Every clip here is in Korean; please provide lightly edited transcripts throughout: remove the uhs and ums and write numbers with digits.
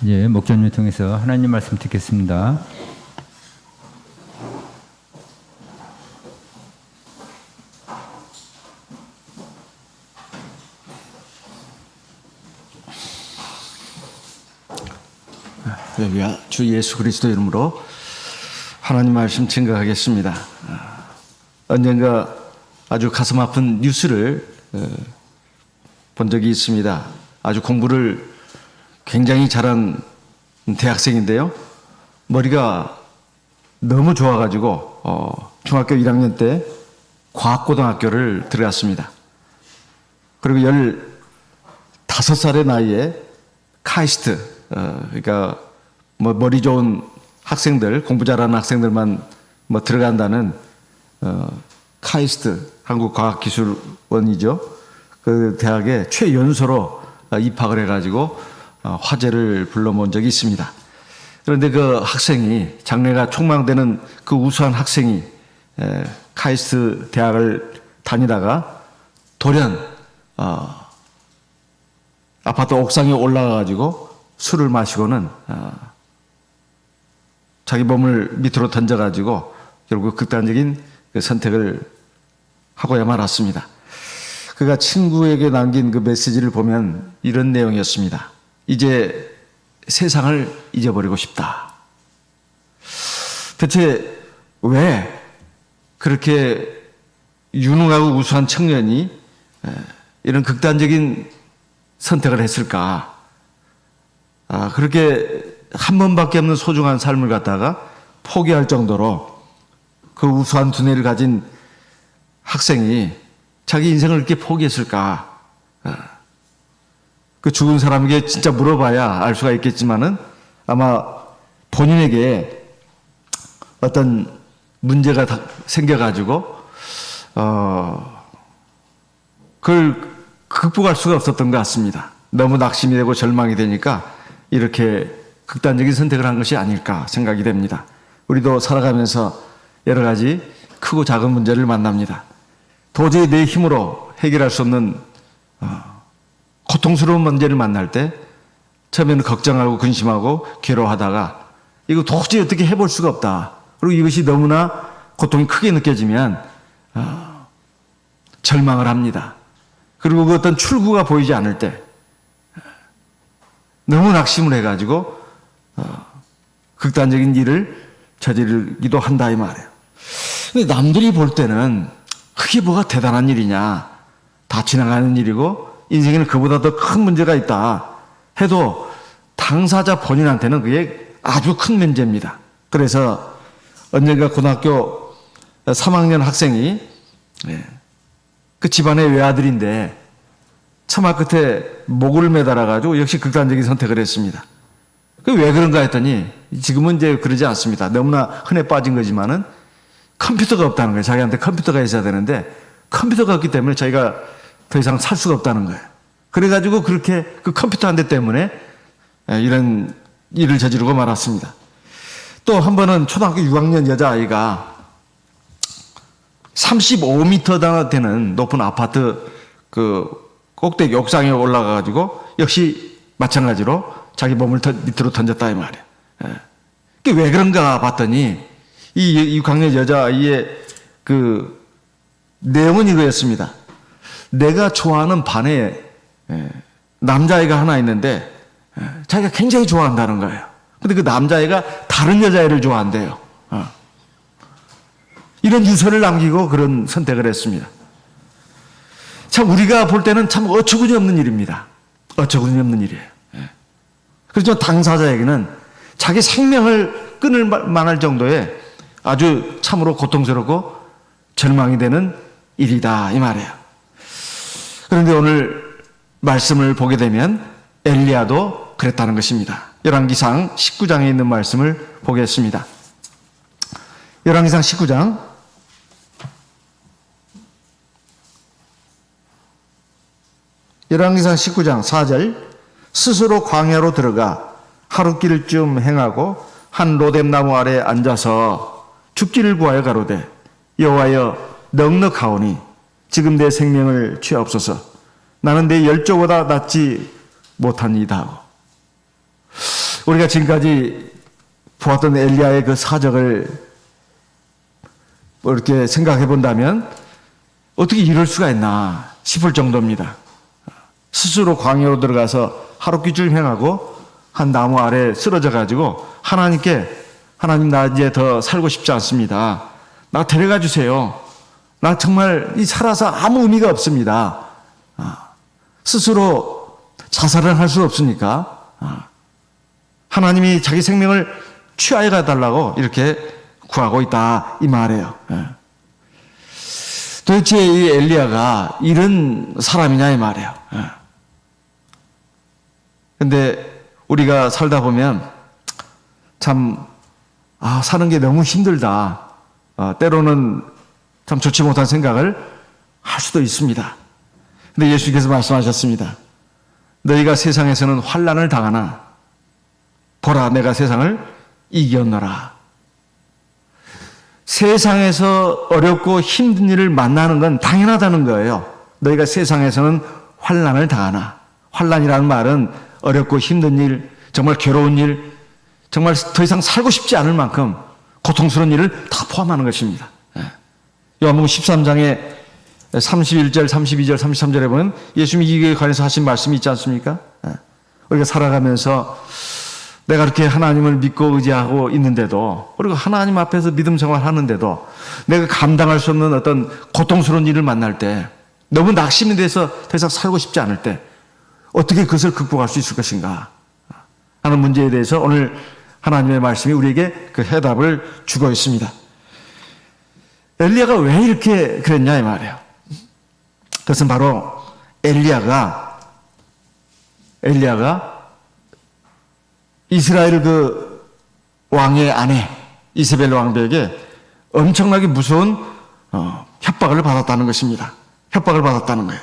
이제 목전을 통해서 하나님 말씀 듣겠습니다. 할렐루야. 주 예수 그리스도 이름으로 하나님 말씀 증거하겠습니다. 언젠가 아주 가슴 아픈 뉴스를 본 적이 있습니다. 아주 공부를 굉장히 잘한 대학생인데요. 머리가 너무 좋아가지고 중학교 1학년 때 과학고등학교를 들어갔습니다. 그리고 15살의 나이에 카이스트, 그러니까 뭐 머리 좋은 학생들, 공부 잘하는 학생들만 뭐 들어간다는 카이스트, 한국과학기술원이죠. 그 대학에 최연소로 입학을 해가지고 화제를 불러본 적이 있습니다. 그런데 그 학생이, 장래가 촉망되는 그 우수한 학생이 카이스트 대학을 다니다가 돌연 아파트 옥상에 올라가가지고 술을 마시고는 자기 몸을 밑으로 던져가지고 결국 극단적인 그 선택을 하고야 말았습니다. 그가 친구에게 남긴 그 메시지를 보면 이런 내용이었습니다. 이제 세상을 잊어버리고 싶다. 대체 왜 그렇게 유능하고 우수한 청년이 이런 극단적인 선택을 했을까? 그렇게 한 번밖에 없는 소중한 삶을 갖다가 포기할 정도로 그 우수한 두뇌를 가진 학생이 자기 인생을 이렇게 포기했을까? 그 죽은 사람에게 진짜 물어봐야 알 수가 있겠지만은 아마 본인에게 어떤 문제가 생겨가지고 그걸 극복할 수가 없었던 것 같습니다. 너무 낙심이 되고 절망이 되니까 이렇게 극단적인 선택을 한 것이 아닐까 생각이 됩니다. 우리도 살아가면서 여러 가지 크고 작은 문제를 만납니다. 도저히 내 힘으로 해결할 수 없는 고통스러운 문제를 만날 때 처음에는 걱정하고 근심하고 괴로워하다가 이거 도저히 어떻게 해볼 수가 없다. 그리고 이것이 너무나 고통이 크게 느껴지면 절망을 합니다. 그리고 그 어떤 출구가 보이지 않을 때 너무 낙심을 해가지고 극단적인 일을 저지르기도 한다 이 말이에요. 근데 남들이 볼 때는 그게 뭐가 대단한 일이냐, 다 지나가는 일이고 인생에는 그보다 더 큰 문제가 있다 해도 당사자 본인한테는 그게 아주 큰 문제입니다. 그래서 언젠가 고등학교 3학년 학생이 그 집안의 외아들인데 처마 끝에 목을 매달아가지고 역시 극단적인 선택을 했습니다. 그 왜 그런가 했더니 지금은 이제 그러지 않습니다. 너무나 흔해 빠진 거지만은 컴퓨터가 없다는 거예요. 자기한테 컴퓨터가 있어야 되는데 컴퓨터가 없기 때문에 자기가 더 이상 살 수가 없다는 거예요. 그래가지고 그렇게 그 컴퓨터 한 대 때문에 이런 일을 저지르고 말았습니다. 또 한 번은 초등학교 6학년 여자아이가 35m 되는 높은 아파트 그 꼭대기 옥상에 올라가가지고 역시 마찬가지로 자기 몸을 밑으로 던졌다 이 말이에요. 그게 왜 그런가 봤더니 이 6학년 여자아이의 그 내용은 이거였습니다. 내가 좋아하는 반에 남자아이가 하나 있는데 자기가 굉장히 좋아한다는 거예요. 근데 그 남자아이가 다른 여자애를 좋아한대요. 이런 유서를 남기고 그런 선택을 했습니다. 참 우리가 볼 때는 참 어처구니 없는 일입니다. 어처구니 없는 일이에요. 그렇죠. 당사자에게는 자기 생명을 끊을 만할 정도의 아주 참으로 고통스럽고 절망이 되는 일이다 이 말이에요. 그런데 오늘 말씀을 보게 되면 엘리야도 그랬다는 것입니다. 열왕기상 19장에 있는 말씀을 보겠습니다. 열왕기상 19장 4절 스스로 광야로 들어가 하룻길쯤 행하고 한 로뎀나무 아래 앉아서 죽기를 구하여 가로되 여호와여 넉넉하오니 지금 내 생명을 취하옵소서. 나는 내 열조보다 낫지 못하니이다 하고. 우리가 지금까지 보았던 엘리야의 그 사적을 뭐 이렇게 생각해 본다면 어떻게 이럴 수가 있나 싶을 정도입니다. 스스로 광야로 들어가서 하룻길을 행하고 한 나무 아래 쓰러져 가지고 하나님께 하나님 나 이제 더 살고 싶지 않습니다. 나 데려가 주세요. 나 정말 이 살아서 아무 의미가 없습니다. 스스로 자살을 할 수 없으니까 하나님이 자기 생명을 취하여 가달라고 이렇게 구하고 있다 이 말이에요. 도대체 이 엘리야가 이런 사람이냐 이 말이에요. 근데 우리가 살다 보면 참 사는 게 너무 힘들다. 때로는 참 좋지 못한 생각을 할 수도 있습니다. 근데 예수께서 말씀하셨습니다. 너희가 세상에서는 환난을 당하나 보라 내가 세상을 이겼노라. 세상에서 어렵고 힘든 일을 만나는 건 당연하다는 거예요. 너희가 세상에서는 환난을 당하나. 환난이라는 말은 어렵고 힘든 일, 정말 괴로운 일, 정말 더 이상 살고 싶지 않을 만큼 고통스러운 일을 다 포함하는 것입니다. 요한복음 13장에 31절, 32절, 33절에 보면 예수님이 이거에 관해서 하신 말씀이 있지 않습니까? 우리가 살아가면서 내가 그렇게 하나님을 믿고 의지하고 있는데도, 그리고 하나님 앞에서 믿음 생활 하는데도 내가 감당할 수 없는 어떤 고통스러운 일을 만날 때, 너무 낙심이 돼서 더 이상 살고 싶지 않을 때 어떻게 그것을 극복할 수 있을 것인가 하는 문제에 대해서 오늘 하나님의 말씀이 우리에게 그 해답을 주고 있습니다. 엘리야가 왜 이렇게 그랬냐 이 말이에요. 그것은 바로 엘리야가 이스라엘 그 왕의 아내 이세벨 왕비에게 엄청나게 무서운 협박을 받았다는 것입니다. 협박을 받았다는 거예요.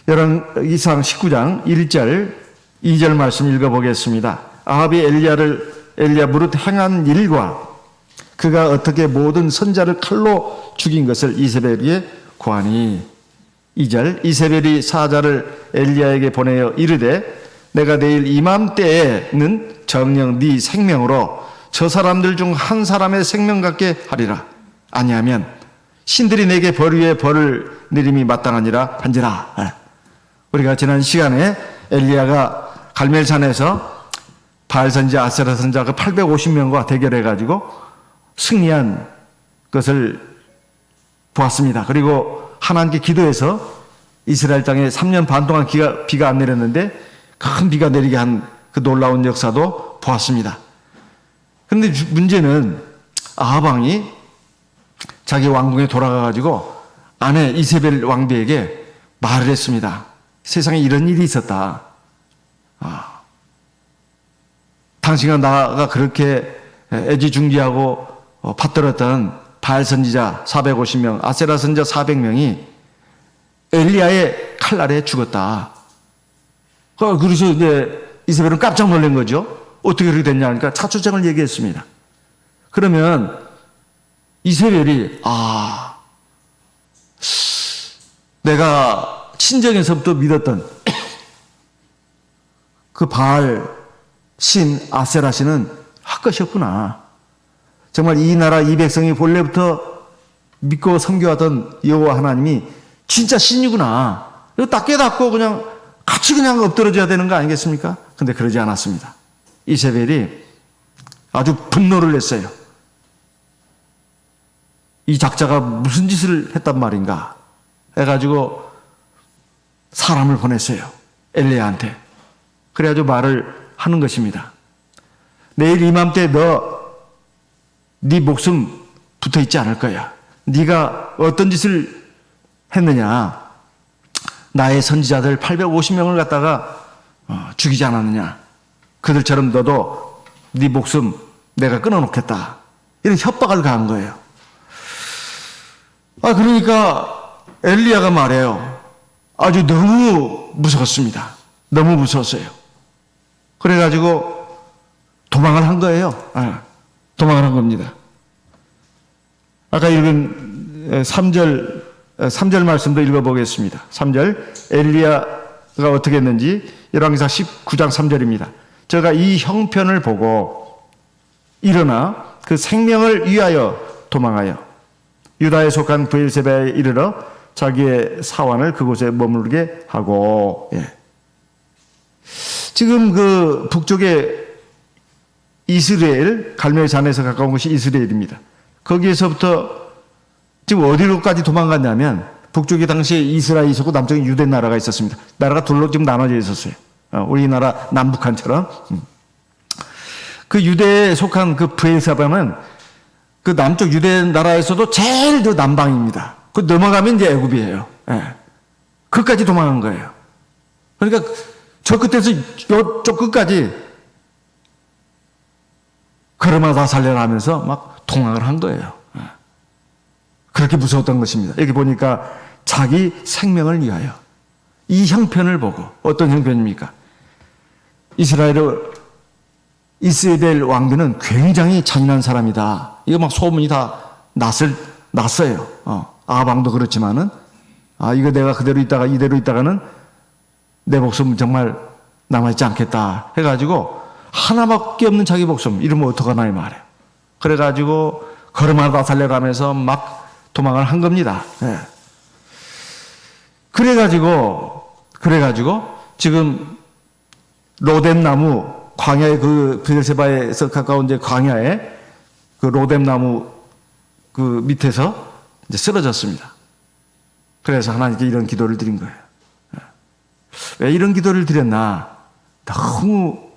열왕기상 19장 1절 2절 말씀 읽어보겠습니다. 아합이 엘리야 무릇 행한 일과 그가 어떻게 모든 선자를 칼로 죽인 것을 이세벨이 고하니. 2절 이세벨이 사자를 엘리야에게 보내어 이르되 내가 내일 이맘때에는 정녕 네 생명으로 저 사람들 중 한 사람의 생명 같게 하리라. 아니하면 신들이 내게 벌 위에 벌을 내림이 마땅하니라 한지라. 우리가 지난 시간에 엘리야가 갈멜산에서 바알 선지자, 아세라 선지자 그 850명과 대결해가지고 승리한 것을 보았습니다. 그리고 하나님께 기도해서 이스라엘 땅에 3년 반 동안 비가 안 내렸는데 큰 비가 내리게 한 그 놀라운 역사도 보았습니다. 그런데 문제는 아합 왕이 자기 왕궁에 돌아가가지고 아내 이세벨 왕비에게 말을 했습니다. 세상에 이런 일이 있었다. 당신과 나가 그렇게 애지중지하고 받들었던 바알 선지자 450명, 아세라 선지자 400명이 엘리야의 칼날에 죽었다. 그래서 이제 이세벨은 깜짝 놀란 거죠. 어떻게 그렇게 됐냐 하니까 차초장을 얘기했습니다. 그러면 이세벨이 내가 친정에서부터 믿었던 그 바알 신 아세라 신은 헛것이었구나. 정말 이 나라 이 백성이 본래부터 믿고 섬겨왔던 여호와 하나님이 진짜 신이구나. 이거 딱 깨닫고 그냥 같이 그냥 엎드러져야 되는 거 아니겠습니까? 근데 그러지 않았습니다. 이세벨이 아주 분노를 냈어요. 이 작자가 무슨 짓을 했단 말인가 해가지고 사람을 보냈어요. 엘리야한테. 그래가지고 말을 하는 것입니다. 내일 이맘때 네 목숨 붙어있지 않을 거야. 네가 어떤 짓을 했느냐. 나의 선지자들 850명을 갖다가 죽이지 않았느냐. 그들처럼 너도 네 목숨 내가 끊어놓겠다. 이런 협박을 가한 거예요. 그러니까 엘리야가 말해요. 아주 너무 무서웠습니다. 너무 무서웠어요. 그래가지고 도망을 한 거예요. 도망을 한 겁니다. 아까 읽은 3절 말씀도 읽어보겠습니다. 3절 엘리야가 어떻게 했는지 열왕기상 19장 3절입니다. 저가 이 형편을 보고 일어나 그 생명을 위하여 도망하여 유다에 속한 브엘세바에 이르러 자기의 사환을 그곳에 머무르게 하고, 예. 지금 그 북쪽에 이스라엘, 갈멜 산에서 가까운 곳이 이스라엘입니다. 거기에서부터 지금 어디로까지 도망갔냐면 북쪽에 당시에 이스라엘이 있었고 남쪽에 유대 나라가 있었습니다. 나라가 둘로 지금 나눠져 있었어요. 우리나라 남북한처럼. 그 유대에 속한 그 브엘사바는 그 남쪽 유대 나라에서도 제일 저 남방입니다. 그 넘어가면 이제 애굽이에요. 예. 그까지 도망간 거예요. 그러니까 저 끝에서 이쪽 끝까지 걸음하다 살려라 하면서 막 통학을 한 거예요. 예. 그렇게 무서웠던 것입니다. 여기 보니까 자기 생명을 위하여 이 형편을 보고, 어떤 형편입니까? 이스라엘 왕비는 굉장히 잔인한 사람이다. 이거 막 소문이 다 났어요. 아방도 그렇지만은, 이거 내가 그대로 있다가 이대로 있다가는 내 목숨 정말 남아있지 않겠다 해가지고 하나밖에 없는 자기 목숨, 이러면 어떡하나 이 말이에요. 그래가지고 걸음하다 살려가면서 막 도망을 한 겁니다. 예. 그래가지고 지금 로뎀나무 광야의 그 브엘세바에서 가까운 이제 광야에 그 로뎀나무 그 밑에서 이제 쓰러졌습니다. 그래서 하나님께 이런 기도를 드린 거예요. 왜 이런 기도를 드렸나? 너무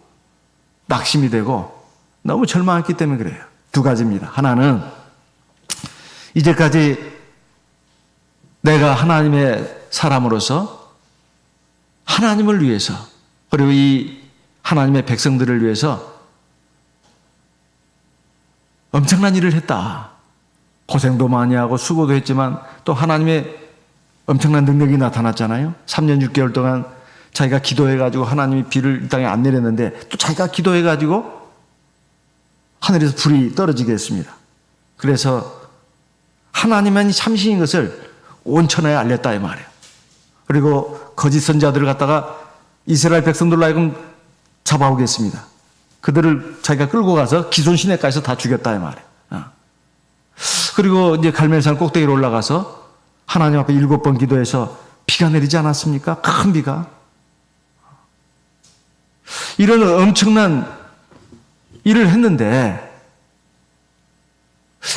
낙심이 되고 너무 절망했기 때문에 그래요. 두 가지입니다. 하나는 이제까지 내가 하나님의 사람으로서 하나님을 위해서, 그리고 이 하나님의 백성들을 위해서 엄청난 일을 했다. 고생도 많이 하고 수고도 했지만 또 하나님의 엄청난 능력이 나타났잖아요. 3년 6개월 동안 자기가 기도해가지고 하나님이 비를 이 땅에 안 내렸는데 또 자기가 기도해가지고 하늘에서 불이 떨어지게 했습니다. 그래서 하나님만이 참신인 것을 온 천하에 알렸다 이 말이에요. 그리고 거짓 선자들을 갖다가 이스라엘 백성들로 하여금 잡아오겠습니다. 그들을 자기가 끌고 가서 기손 시내까지서 다 죽였다 이 말이에요. 그리고 이제 갈멜산 꼭대기로 올라가서 하나님 앞에 7번 기도해서 비가 내리지 않았습니까? 큰 비가. 이런 엄청난 일을 했는데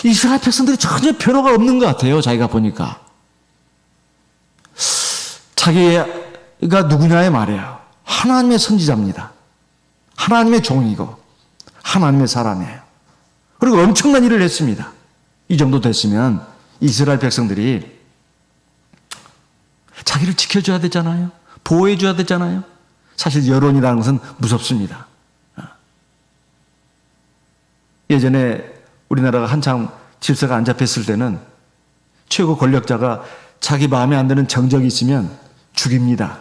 이스라엘 백성들이 전혀 변화가 없는 것 같아요. 자기가 보니까. 자기가 누구냐의 말이에요. 하나님의 선지자입니다. 하나님의 종이고 하나님의 사람이에요. 그리고 엄청난 일을 했습니다. 이 정도 됐으면 이스라엘 백성들이 자기를 지켜줘야 되잖아요. 보호해줘야 되잖아요. 사실 여론이라는 것은 무섭습니다. 예전에 우리나라가 한참 질서가 안 잡혔을 때는 최고 권력자가 자기 마음에 안 드는 정적이 있으면 죽입니다.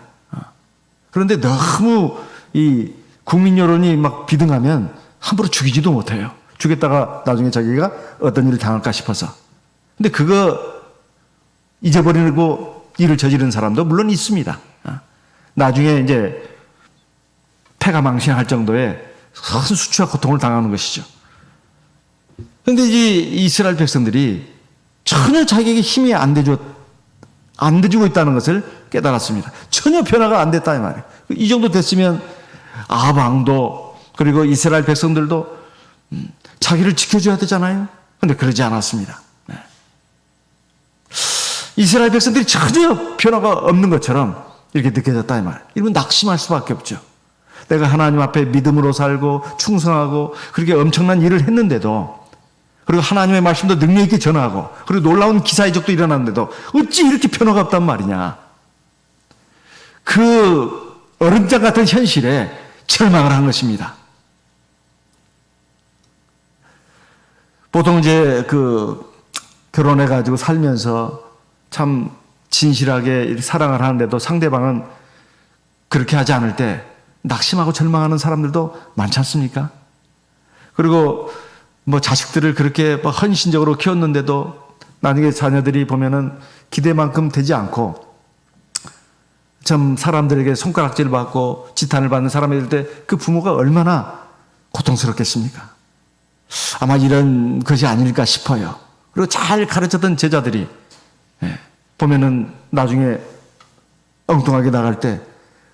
그런데 너무 이 국민 여론이 막 비등하면 함부로 죽이지도 못해요. 죽였다가 나중에 자기가 어떤 일을 당할까 싶어서. 근데 그거 잊어버리고 일을 저지른 사람도 물론 있습니다. 나중에 이제 패가 망신할 정도의 큰 수치와 고통을 당하는 것이죠. 그런데 이제 이스라엘 백성들이 전혀 자기에게 힘이 안 돼주고 있다는 것을 깨달았습니다. 전혀 변화가 안 됐다 이 말이에요. 이 정도 됐으면 아방도 그리고 이스라엘 백성들도 자기를 지켜줘야 되잖아요. 그런데 그러지 않았습니다. 네. 이스라엘 백성들이 전혀 변화가 없는 것처럼 이렇게 느껴졌다 이 말이에요. 이러면 낙심할 수밖에 없죠. 내가 하나님 앞에 믿음으로 살고 충성하고 그렇게 엄청난 일을 했는데도, 그리고 하나님의 말씀도 능력 있게 전하고 그리고 놀라운 기사 이적도 일어났는데도 어찌 이렇게 변화가 없단 말이냐. 그 얼음장 같은 현실에 절망을 한 것입니다. 보통 이제 그 결혼해가지고 살면서 참 진실하게 사랑을 하는데도 상대방은 그렇게 하지 않을 때 낙심하고 절망하는 사람들도 많지 않습니까? 그리고 뭐 자식들을 그렇게 뭐 헌신적으로 키웠는데도 나중에 자녀들이 보면은 기대만큼 되지 않고 참 사람들에게 손가락질 받고 지탄을 받는 사람이 될 때 그 부모가 얼마나 고통스럽겠습니까? 아마 이런 것이 아닐까 싶어요. 그리고 잘 가르쳤던 제자들이 보면은 나중에 엉뚱하게 나갈 때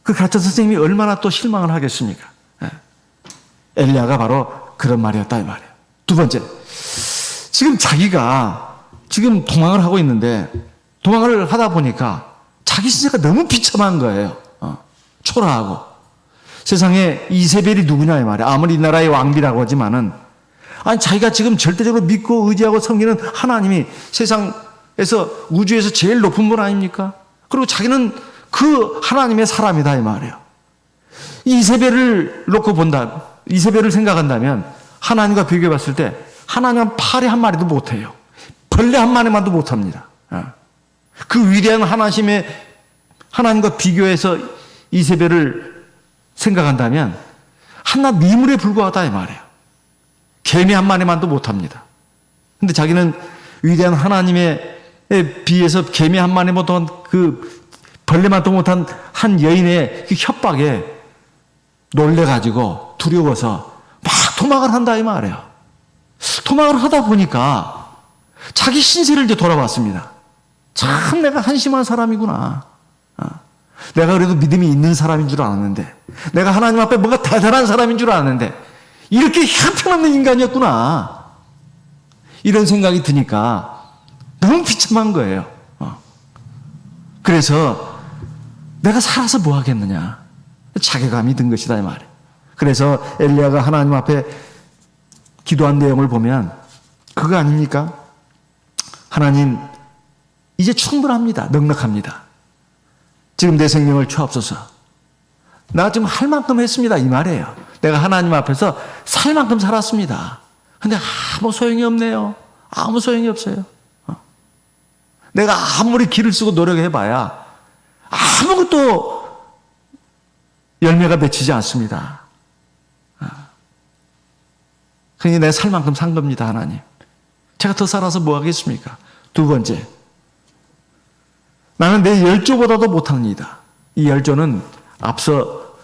그 가르쳤던 선생님이 얼마나 또 실망을 하겠습니까? 엘리야가 바로 그런 말이었다 이 말이에요. 두 번째, 지금 자기가 지금 도망을 하고 있는데 도망을 하다 보니까 자기 신세가 너무 비참한 거예요. 초라하고. 세상에 이세벨이 누구냐 이 말이에요. 아무리 이 나라의 왕비라고 하지만은 아니 자기가 지금 절대적으로 믿고 의지하고 섬기는 하나님이 세상에서 우주에서 제일 높은 분 아닙니까? 그리고 자기는 그 하나님의 사람이다 이 말이에요. 이세벨을 놓고 본다. 이세벨을 생각한다면 하나님과 비교해 봤을 때 하나님은 파리 한 마리도 못해요. 벌레 한 마리만도 못합니다. 그 위대한 하나님과 비교해서 이세벨을 생각한다면 한낱 미물에 불과하다 이 말이에요. 개미 한 마리만도 못합니다. 근데 자기는 위대한 하나님에 비해서 개미 한 마리 못한 그 벌레만도 못한 한 여인의 그 협박에 놀래가지고 두려워서 막 도망을 한다 이 말이에요. 도망을 하다 보니까 자기 신세를 이제 돌아봤습니다. 참 내가 한심한 사람이구나. 내가 그래도 믿음이 있는 사람인 줄 알았는데, 내가 하나님 앞에 뭔가 대단한 사람인 줄 알았는데 이렇게 형편없는 인간이었구나. 이런 생각이 드니까 너무 비참한 거예요. 그래서 내가 살아서 뭐 하겠느냐. 자괴감이 든 것이다 이 말이에요. 그래서 엘리야가 하나님 앞에 기도한 내용을 보면 그거 아닙니까? 하나님 이제 충분합니다. 넉넉합니다. 지금 내 생명을 주옵소서. 나 지금 할 만큼 했습니다 이 말이에요. 내가 하나님 앞에서 살 만큼 살았습니다. 근데 아무 소용이 없네요. 아무 소용이 없어요. 내가 아무리 기를 쓰고 노력해봐야 아무것도 열매가 맺히지 않습니다. 그러니 내가 살 만큼 산 겁니다 하나님. 제가 더 살아서 뭐 하겠습니까? 두 번째, 나는 내 열조보다도 못합니다. 이 열조는 앞서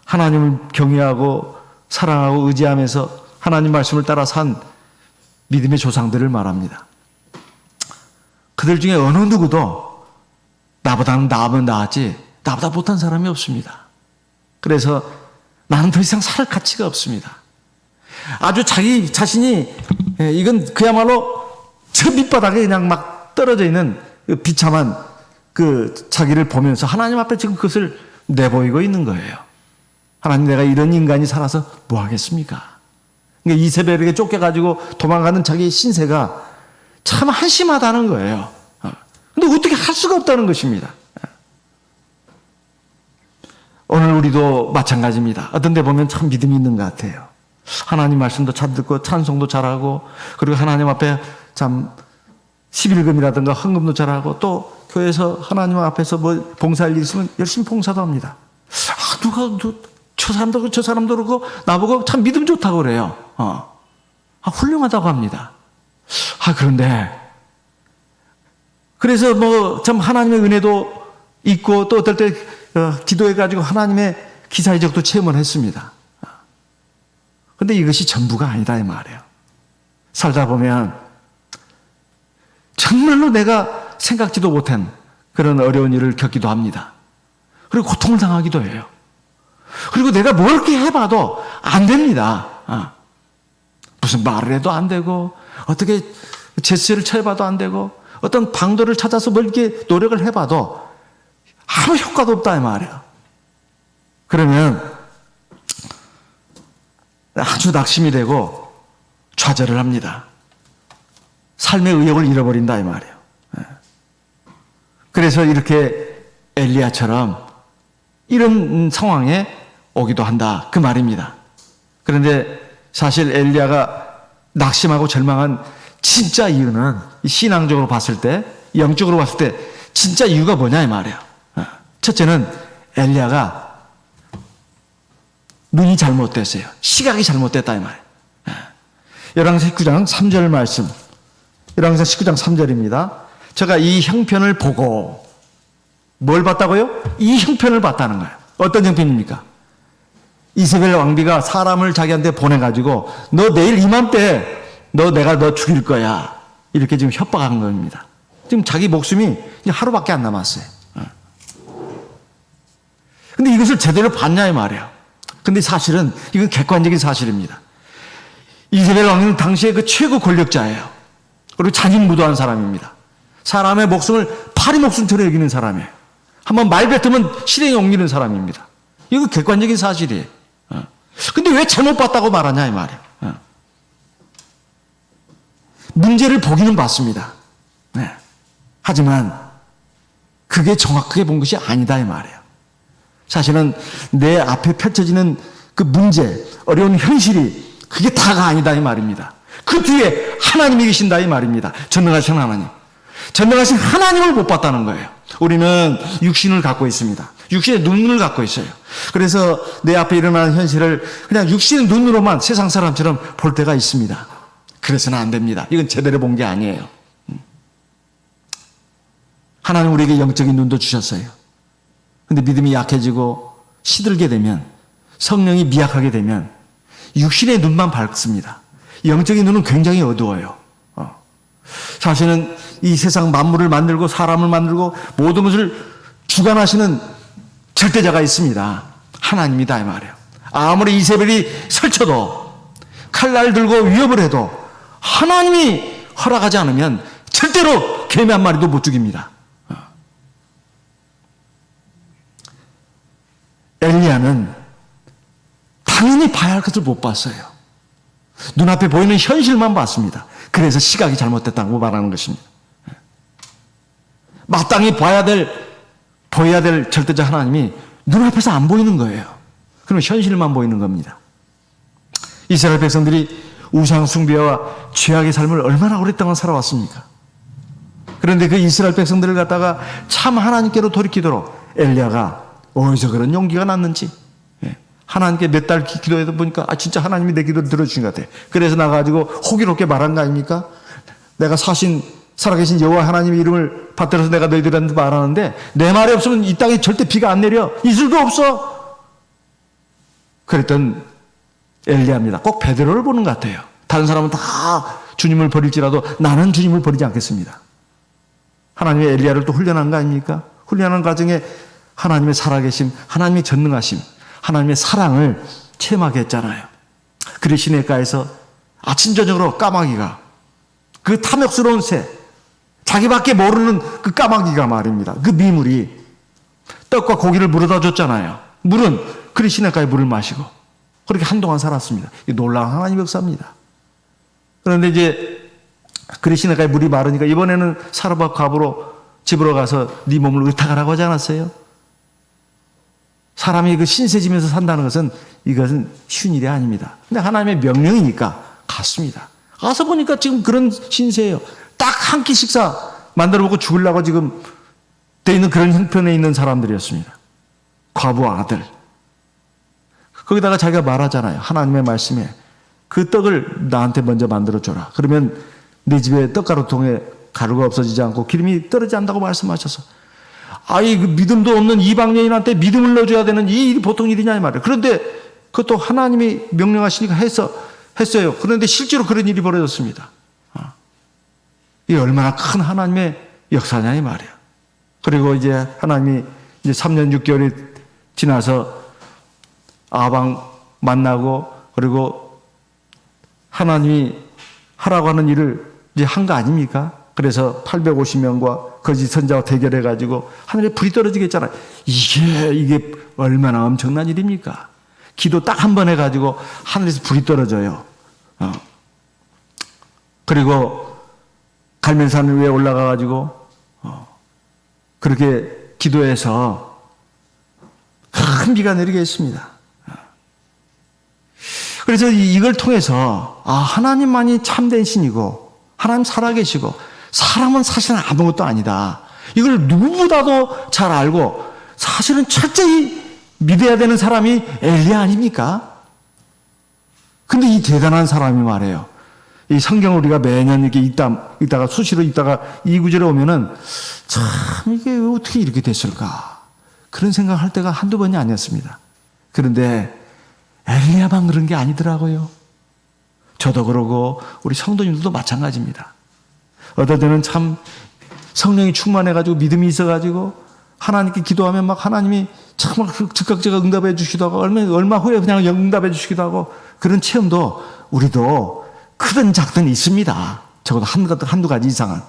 하나님을 경외하고 사랑하고 의지하면서 하나님 말씀을 따라 산 믿음의 조상들을 말합니다. 그들 중에 어느 누구도 나보다는 나으면 나았지 나보다 못한 사람이 없습니다. 그래서 나는 더 이상 살 가치가 없습니다. 아주 자기 자신이 이건 그야말로 저 밑바닥에 그냥 막 떨어져 있는 비참한 그 자기를 보면서 하나님 앞에 지금 그것을 내보이고 있는 거예요. 하나님, 내가 이런 인간이 살아서 뭐 하겠습니까? 그러니까 이세벨에게 쫓겨가지고 도망가는 자기의 신세가 참 한심하다는 거예요. 근데 어떻게 할 수가 없다는 것입니다. 오늘 우리도 마찬가지입니다. 어떤 데 보면 참 믿음이 있는 것 같아요. 하나님 말씀도 잘 듣고 찬송도 잘하고, 그리고 하나님 앞에 참 11금이라든가 헌금도 잘하고, 또 교회에서 하나님 앞에서 뭐 봉사할 일 있으면 열심히 봉사도 합니다. 저 사람도 그러고 나보고 참 믿음 좋다고 그래요. 훌륭하다고 합니다. 그런데 그래서 뭐 참 하나님의 은혜도 있고, 또 어떨 때 기도해가지고 하나님의 기사이적도 체험을 했습니다. 근데 이것이 전부가 아니다 이 말이에요. 살다 보면 정말로 내가 생각지도 못한 그런 어려운 일을 겪기도 합니다. 그리고 고통을 당하기도 해요. 그리고 내가 뭘 이렇게 해봐도 안 됩니다. 무슨 말을 해도 안 되고, 어떻게 제스처를 쳐봐도 안 되고, 어떤 방도를 찾아서 뭘 이렇게 노력을 해봐도 아무 효과도 없다 이 말이에요. 그러면 아주 낙심이 되고 좌절을 합니다. 삶의 의욕을 잃어버린다 이 말이에요. 그래서 이렇게 엘리야처럼 이런 상황에 오기도 한다 그 말입니다. 그런데 사실 엘리야가 낙심하고 절망한 진짜 이유는 신앙적으로 봤을 때, 영적으로 봤을 때 진짜 이유가 뭐냐 이 말이에요. 첫째는 엘리야가 눈이 잘못됐어요. 시각이 잘못됐다 이 말이에요. 열왕기상 19장 3절 말씀, 열왕기상 19장 3절입니다. 제가 이 형편을 보고, 뭘 봤다고요? 이 형편을 봤다는 거예요. 어떤 형편입니까? 이세벨 왕비가 사람을 자기한테 보내가지고 너 내일 이맘때 내가 너 죽일 거야. 이렇게 지금 협박한 겁니다. 지금 자기 목숨이 이제 하루밖에 안 남았어요. 근데 이것을 제대로 봤냐 이 말이에요. 근데 사실은 이건 객관적인 사실입니다. 이세벨 왕은 당시에 그 최고 권력자예요. 그리고 잔인무도한 사람입니다. 사람의 목숨을 파리 목숨처럼 여기는 사람이에요. 한번 말 뱉으면 실행에 옮기는 사람입니다. 이거 객관적인 사실이에요. 근데 왜 잘못 봤다고 말하냐 이 말이에요. 문제를 보기는 봤습니다. 네. 하지만 그게 정확하게 본 것이 아니다 이 말이에요. 사실은 내 앞에 펼쳐지는 그 문제, 어려운 현실이 그게 다가 아니다 이 말입니다. 그 뒤에 하나님이 계신다 이 말입니다. 전능하신 하나님. 전능하신 하나님을 못 봤다는 거예요. 우리는 육신을 갖고 있습니다. 육신의 눈을 갖고 있어요. 그래서 내 앞에 일어나는 현실을 그냥 육신의 눈으로만 세상 사람처럼 볼 때가 있습니다. 그래서는 안 됩니다. 이건 제대로 본 게 아니에요. 하나님 우리에게 영적인 눈도 주셨어요. 근데 믿음이 약해지고 시들게 되면, 성령이 미약하게 되면 육신의 눈만 밝습니다. 영적인 눈은 굉장히 어두워요. 사실은 이 세상 만물을 만들고 사람을 만들고 모든 것을 주관하시는 절대자가 있습니다. 하나님이다 이 말이에요. 아무리 이세벨이 설쳐도 칼날 들고 위협을 해도 하나님이 허락하지 않으면 절대로 개미 한 마리도 못 죽입니다. 엘리야는 당연히 봐야 할 것을 못 봤어요. 눈앞에 보이는 현실만 봤습니다. 그래서 시각이 잘못됐다고 말하는 것입니다. 마땅히 보여야 될 절대자 하나님이 눈앞에서 안 보이는 거예요. 그럼 현실만 보이는 겁니다. 이스라엘 백성들이 우상 숭배와 죄악의 삶을 얼마나 오랫동안 살아왔습니까? 그런데 그 이스라엘 백성들을 갖다가 참 하나님께로 돌이키도록 엘리야가 어디서 그런 용기가 났는지, 하나님께 몇 달 기도해다 보니까 진짜 하나님이 내 기도를 들어주신 것 같아요. 그래서 나가지고 호기롭게 말한 거 아닙니까? 내가 살아계신 여호와 하나님의 이름을 받들어서 내가 너희들한테 말하는데 내 말이 없으면 이 땅에 절대 비가 안 내려. 이슬도 없어. 그랬던 엘리야입니다. 꼭 베드로를 보는 것 같아요. 다른 사람은 다 주님을 버릴지라도 나는 주님을 버리지 않겠습니다. 하나님의 엘리야를 또 훈련한 거 아닙니까? 훈련하는 과정에 하나님의 살아계심, 하나님의 전능하심, 하나님의 사랑을 체험하게 했잖아요. 그리고 시냇가에서 아침 저녁으로 까마귀가, 그 탐욕스러운 새, 자기밖에 모르는 그 까마귀가 말입니다. 그 미물이 떡과 고기를 물어다 줬잖아요. 물은 그리 시냇가에 물을 마시고 그렇게 한동안 살았습니다. 이 놀라운 하나님의 역사입니다. 그런데 이제 그리 시냇가에 물이 마르니까 이번에는 사르밧 과부로 집으로 가서 네 몸을 의탁하라고 하지 않았어요? 사람이 그 신세지면서 산다는 것은 이것은 쉬운 일이 아닙니다. 근데 하나님의 명령이니까 갔습니다. 가서 보니까 지금 그런 신세예요. 딱 한 끼 식사 만들어 먹고 죽으려고 지금 돼 있는 그런 형편에 있는 사람들이었습니다. 과부 아들. 거기다가 자기가 말하잖아요. 하나님의 말씀에 그 떡을 나한테 먼저 만들어 줘라. 그러면 네 집에 떡가루통에 가루가 없어지지 않고 기름이 떨어지지 않는다고 말씀하셔서, 아이 그 믿음도 없는 이방 여인한테 믿음을 넣어줘야 되는 이 일이 보통 일이냐 이 말이에요. 그런데 그것도 하나님이 명령하시니까 했어요. 그런데 실제로 그런 일이 벌어졌습니다. 이게 얼마나 큰 하나님의 역사냐 이 말이에요. 그리고 이제 하나님이 이제 3년 6개월이 지나서 아방 만나고, 그리고 하나님이 하라고 하는 일을 이제 한 거 아닙니까? 그래서 850명과 거짓 선자와 대결해가지고 하늘에 불이 떨어지겠잖아요. 이게 얼마나 엄청난 일입니까? 기도 딱 한 번 해가지고 하늘에서 불이 떨어져요. 그리고 갈멜산 위에 올라가가지고 그렇게 기도해서 큰 비가 내리게 했습니다. 그래서 이걸 통해서 하나님만이 참된 신이고 하나님 살아계시고 사람은 사실은 아무것도 아니다. 이걸 누구보다도 잘 알고 사실은 철저히 믿어야 되는 사람이 엘리야 아닙니까? 근데 이 대단한 사람이 말해요. 이 성경을 우리가 매년 이렇게 읽다가 수시로 읽다가 이 구절에 오면은 참 이게 어떻게 이렇게 됐을까? 그런 생각할 때가 한두 번이 아니었습니다. 그런데 엘리야만 그런 게 아니더라고요. 저도 그러고 우리 성도님들도 마찬가지입니다. 어떨 때는 참 성령이 충만해가지고 믿음이 있어가지고 하나님께 기도하면 막 하나님이 참 즉각적으로 응답해 주시기도 하고 얼마 후에 그냥 응답해 주시기도 하고 그런 체험도 우리도 크든 작든 있습니다. 적어도 한두 가지 이상은.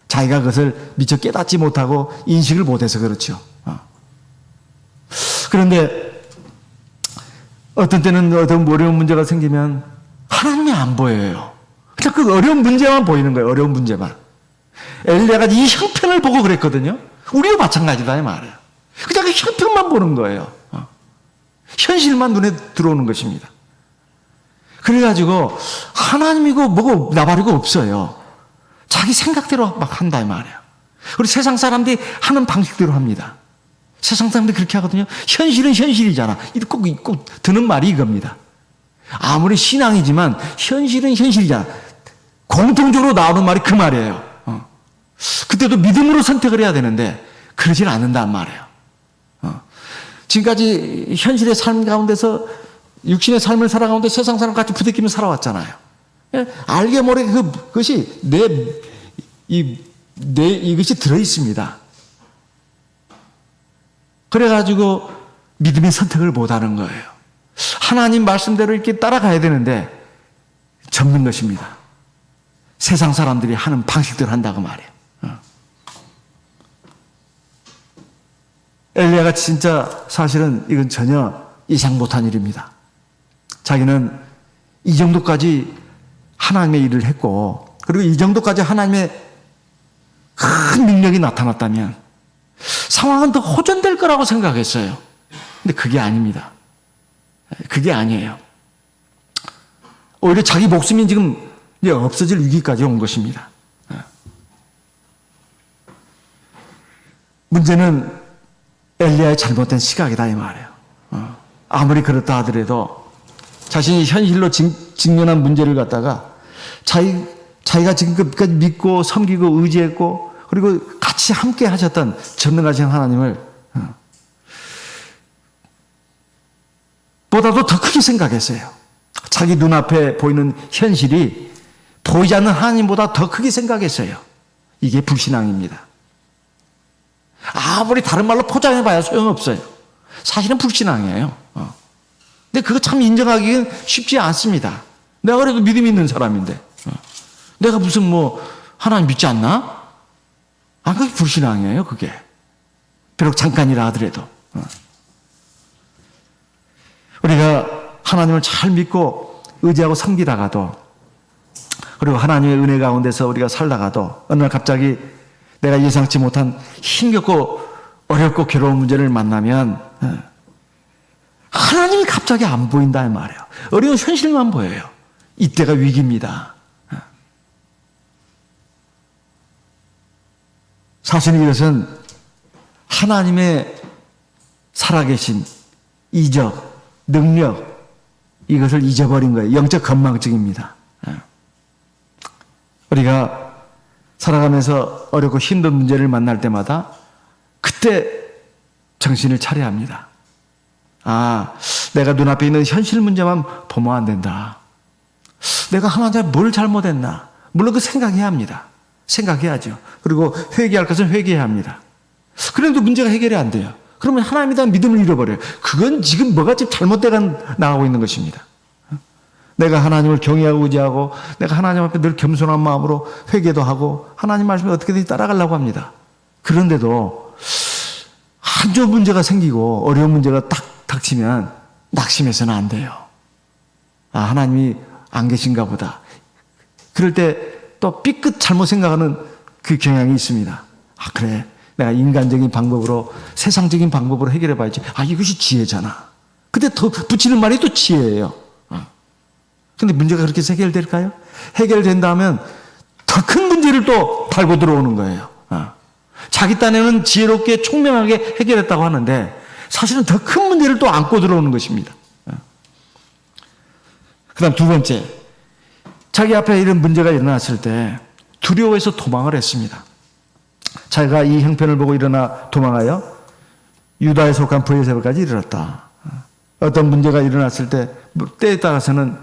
자기가 그것을 미처 깨닫지 못하고 인식을 못해서 그렇죠. 그런데 어떤 때는 어떤 어려운 문제가 생기면 하나님이 안 보여요. 그냥 그 어려운 문제만 보이는 거예요. 어려운 문제만. 엘리야가 이 형편을 보고 그랬거든요. 우리도 마찬가지다 이 말이에요. 그냥 그 형편만 보는 거예요. 현실만 눈에 들어오는 것입니다. 그래가지고 하나님이고 뭐고 나발이고 없어요. 자기 생각대로 막 한다 이 말이에요. 우리 세상 사람들이 하는 방식대로 합니다. 세상 사람들이 그렇게 하거든요. 현실은 현실이잖아. 꼭 드는 말이 이겁니다. 아무리 신앙이지만 현실은 현실이잖아. 공통적으로 나오는 말이 그 말이에요. 그때도 믿음으로 선택을 해야 되는데 그러진 않는단 말이에요. 지금까지 현실의 삶 가운데서 육신의 삶을 살아가는데 세상 사람 같이 부대끼며 살아왔잖아요. 알게 모르게 그것이 이것이 들어있습니다. 그래가지고 믿음의 선택을 못하는 거예요. 하나님 말씀대로 이렇게 따라가야 되는데 접는 것입니다. 세상 사람들이 하는 방식대로 한다고 말이에요. 엘리야가 진짜 사실은 이건 전혀 예상 못한 일입니다. 자기는 이 정도까지 하나님의 일을 했고 그리고 이 정도까지 하나님의 큰 능력이 나타났다면 상황은 더 호전될 거라고 생각했어요. 근데 그게 아닙니다. 그게 아니에요. 오히려 자기 목숨이 지금 이제 없어질 위기까지 온 것입니다. 문제는 엘리야의 잘못된 시각이다 이 말이에요. 아무리 그렇다 하더라도 자신이 현실로 직면한 문제를 갖다가 자기가 지금까지 믿고 섬기고 의지했고 그리고 같이 함께 하셨던 전능하신 하나님을 보다도 더 크게 생각했어요. 자기 눈앞에 보이는 현실이 보이지 않는 하나님보다 더 크게 생각했어요. 이게 불신앙입니다. 아무리 다른 말로 포장해봐야 소용없어요. 사실은 불신앙이에요. 근데 그거 참 인정하기는 쉽지 않습니다. 내가 그래도 믿음이 있는 사람인데 내가 무슨 하나님 믿지 않나? 그게 불신앙이에요. 그게 비록 잠깐이라 하더라도 우리가 하나님을 잘 믿고 의지하고 섬기다가도 그리고 하나님의 은혜 가운데서 우리가 살다가도 어느 날 갑자기 내가 예상치 못한 힘겹고 어렵고 괴로운 문제를 만나면 하나님이 갑자기 안 보인다 이 말이에요. 어려운 현실만 보여요. 이때가 위기입니다. 사실 이것은 하나님의 살아계신 이적, 능력 이것을 잊어버린 거예요. 영적 건망증입니다. 우리가 살아가면서 어렵고 힘든 문제를 만날 때마다 그때 정신을 차려야 합니다. 내가 눈앞에 있는 현실 문제만 보면 안 된다. 내가 하나님께 뭘 잘못했나? 물론 그 생각해야 합니다. 생각해야죠. 그리고 회개할 것은 회개해야 합니다. 그런데도 문제가 해결이 안 돼요. 그러면 하나님에 대한 믿음을 잃어버려요. 그건 지금 뭐가 지금 잘못되어 나가고 있는 것입니다. 내가 하나님을 경외하고 의지하고 내가 하나님 앞에 늘 겸손한 마음으로 회개도 하고 하나님 말씀에 어떻게든지 따라가려고 합니다. 그런데도 한 조 문제가 생기고 어려운 문제가 딱 닥치면 낙심해서는 안 돼요. 하나님이 안 계신가 보다. 그럴 때 또 삐끗 잘못 생각하는 그 경향이 있습니다. 그래 내가 인간적인 방법으로 세상적인 방법으로 해결해 봐야지. 이것이 지혜잖아. 근데 더 붙이는 말이 또 지혜예요. 근데 문제가 그렇게 해결될까요? 해결된다면 더 큰 문제를 또 달고 들어오는 거예요. 자기 딴에는 지혜롭게 총명하게 해결했다고 하는데 사실은 더 큰 문제를 또 안고 들어오는 것입니다. 그 다음 두 번째, 자기 앞에 이런 문제가 일어났을 때 두려워해서 도망을 했습니다. 자기가 이 형편을 보고 일어나 도망하여 유다에 속한 브엘세바까지 이르렀다. 어떤 문제가 일어났을 때 때에 따라서는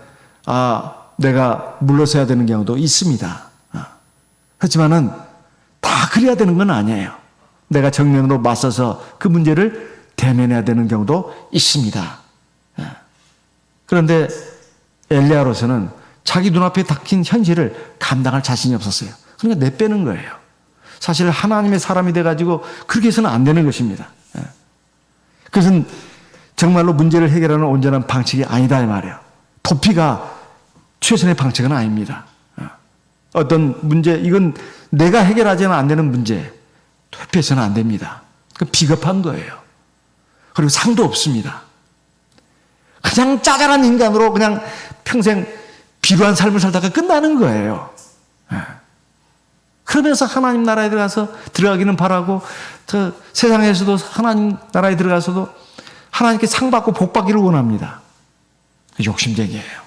내가 물러서야 되는 경우도 있습니다. 하지만은 다 그래야 되는 건 아니에요. 내가 정면으로 맞서서 그 문제를 대면해야 되는 경우도 있습니다. 그런데 엘리야로서는 자기 눈앞에 닥친 현실을 감당할 자신이 없었어요. 그러니까 내빼는 거예요. 사실 하나님의 사람이 돼가지고 그렇게 해서는 안 되는 것입니다. 그것은 정말로 문제를 해결하는 온전한 방식이 아니다 이 말이에요. 도피가 최선의 방식은 아닙니다. 어떤 문제, 이건 내가 해결하지는 안 되는 문제, 회피해서는 안 됩니다. 그 비겁한 거예요. 그리고 상도 없습니다. 그냥 짜잘한 인간으로 그냥 평생 비루한 삶을 살다가 끝나는 거예요. 그러면서 하나님 나라에 들어가기는 바라고, 저 세상에서도 하나님 나라에 들어가서도 하나님께 상 받고 복 받기를 원합니다. 욕심쟁이에요.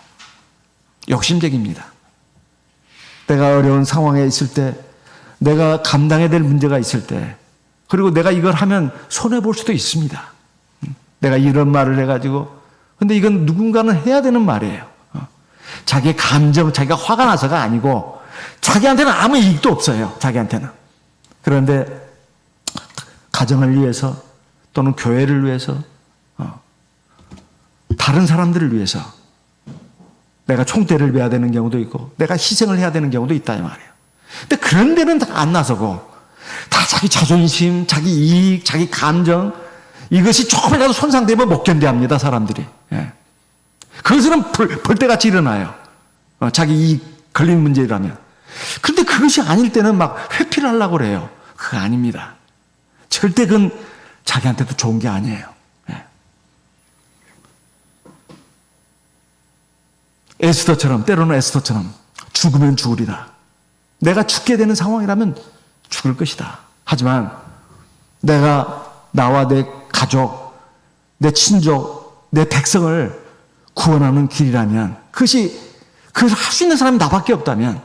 욕심쟁입니다. 내가 어려운 상황에 있을 때, 내가 감당해야 될 문제가 있을 때, 그리고 내가 이걸 하면 손해볼 수도 있습니다. 내가 이런 말을 해가지고, 근데 이건 누군가는 해야 되는 말이에요. 자기의 감정, 자기가 화가 나서가 아니고, 자기한테는 아무 이익도 없어요. 자기한테는. 그런데 가정을 위해서 또는 교회를 위해서 다른 사람들을 위해서 내가 총대를 베야 되는 경우도 있고 내가 희생을 해야 되는 경우도 있다 이 말이에요. 근데 그런 데는 다 안 나서고 다 자기 자존심, 자기 이익, 자기 감정 이것이 조금이라도 손상되면 못 견뎌합니다. 사람들이. 그것은 벌떼같이 일어나요. 자기 이익 걸린 문제라면. 그런데 그것이 아닐 때는 막 회피를 하려고 그래요. 그거 아닙니다. 절대 그건 자기한테도 좋은 게 아니에요. 때로는 에스더처럼 죽으면 죽으리다. 내가 죽게 되는 상황이라면 죽을 것이다. 하지만 나와 내 가족, 내 친족, 내 백성을 구원하는 길이라면 그것을 할 수 있는 사람이 나밖에 없다면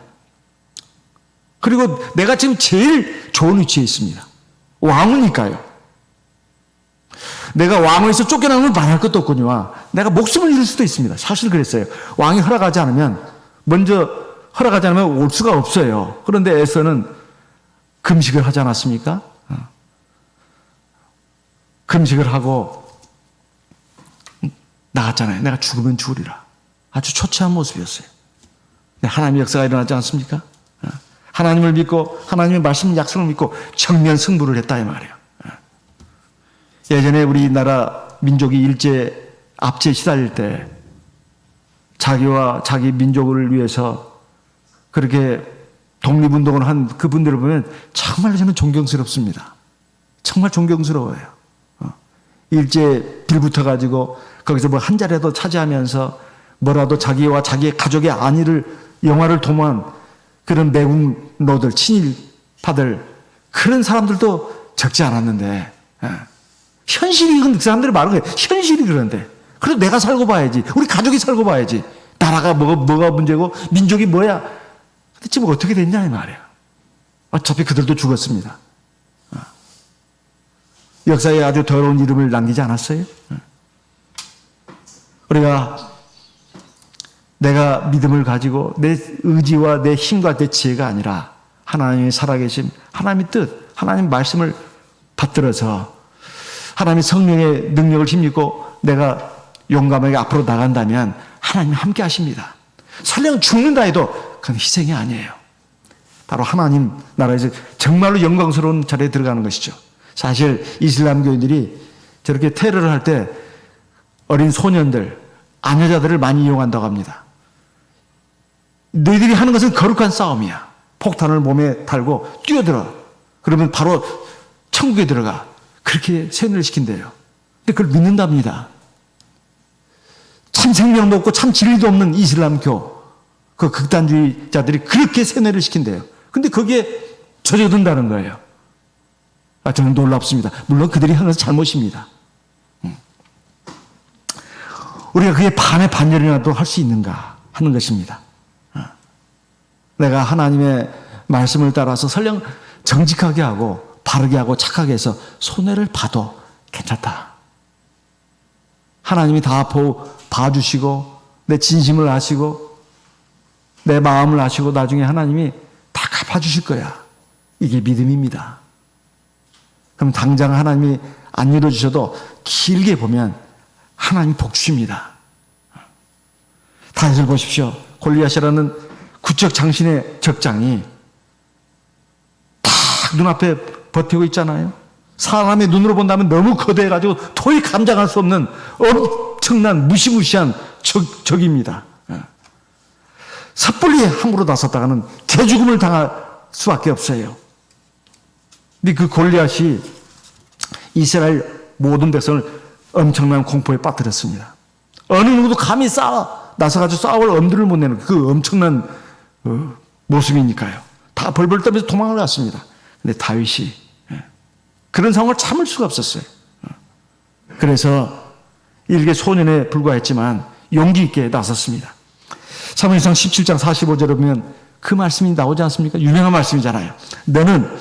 그리고 내가 지금 제일 좋은 위치에 있습니다. 왕이니까요. 내가 왕에서 쫓겨나면 말할 것도 없거니와 내가 목숨을 잃을 수도 있습니다. 사실 그랬어요. 왕이 허락하지 않으면 올 수가 없어요. 그런데 에서는 금식을 하지 않았습니까? 금식을 하고 나갔잖아요. 내가 죽으면 죽으리라. 아주 초췌한 모습이었어요. 하나님의 역사가 일어나지 않습니까? 하나님을 믿고 하나님의 말씀 약속을 믿고 정면 승부를 했다 이 말이에요. 예전에 우리나라 민족이 압제에 시달릴 때 자기와 자기 민족을 위해서 그렇게 독립운동을 한 그분들을 보면 정말 저는 존경스럽습니다. 정말 존경스러워요. 일제에 빌붙어가지고 거기서 뭐 한 자리라도 차지하면서 뭐라도 자기와 자기의 가족의 안위를 영화를 도모한 그런 매국노들, 친일파들 그런 사람들도 적지 않았는데 현실이 그 사람들이 말하는 거예요. 현실이 그런데 그래도 내가 살고 봐야지. 우리 가족이 살고 봐야지. 나라가 뭐가 문제고 민족이 뭐야. 근데 지금 어떻게 됐냐 이 말이야. 어차피 그들도 죽었습니다. 역사에 아주 더러운 이름을 남기지 않았어요? 우리가 내가 믿음을 가지고 내 의지와 내 힘과 내 지혜가 아니라 하나님의 살아계심, 하나님의 뜻, 하나님의 말씀을 받들어서 하나님의 성령의 능력을 힘입고 내가 용감하게 앞으로 나간다면 하나님 함께 하십니다. 설령 죽는다 해도 그건 희생이 아니에요. 바로 하나님 나라에서 정말로 영광스러운 자리에 들어가는 것이죠. 사실 이슬람교인들이 저렇게 테러를 할 때 어린 소년들, 아녀자들을 많이 이용한다고 합니다. 너희들이 하는 것은 거룩한 싸움이야. 폭탄을 몸에 달고 뛰어들어. 그러면 바로 천국에 들어가. 그렇게 세뇌를 시킨대요. 근데 그걸 믿는답니다. 참 생명도 없고 참 진리도 없는 이슬람교 그 극단주의자들이 그렇게 세뇌를 시킨대요. 근데 거기에 젖어든다는 거예요. 저는 놀랍습니다. 물론 그들이 하는 것은 잘못입니다. 우리가 그게 반의 반열이라도 할 수 있는가 하는 것입니다. 내가 하나님의 말씀을 따라서 설령 정직하게 하고 바르게 하고 착하게 해서 손해를 봐도 괜찮다. 하나님이 다 봐주시고 내 진심을 아시고 내 마음을 아시고 나중에 하나님이 다 갚아주실 거야. 이게 믿음입니다. 그럼 당장 하나님이 안 이루어주셔도 길게 보면 하나님이 복 주십니다. 다윗을 보십시오. 골리앗이라는 구적 장신의 적장이 딱 눈앞에 버티고 있잖아요. 사람의 눈으로 본다면 너무 거대해가지고 도저히 감당할 수 없는 엄청난 무시무시한 적입니다. 섣불리 함부로 나섰다가는 개죽음을 당할 수밖에 없어요. 근데 그 골리앗이 이스라엘 모든 백성을 엄청난 공포에 빠뜨렸습니다. 어느 누구도 감히 나서가지고 싸울 엄두를 못 내는 그 엄청난 모습이니까요. 다 벌벌 떨면서 도망을 갔습니다. 근데 다윗이 그런 상황을 참을 수가 없었어요. 그래서 일개 소년에 불과했지만 용기 있게 나섰습니다. 사무엘상 17장 45절에 보면 그 말씀이 나오지 않습니까? 유명한 말씀이잖아요. 너는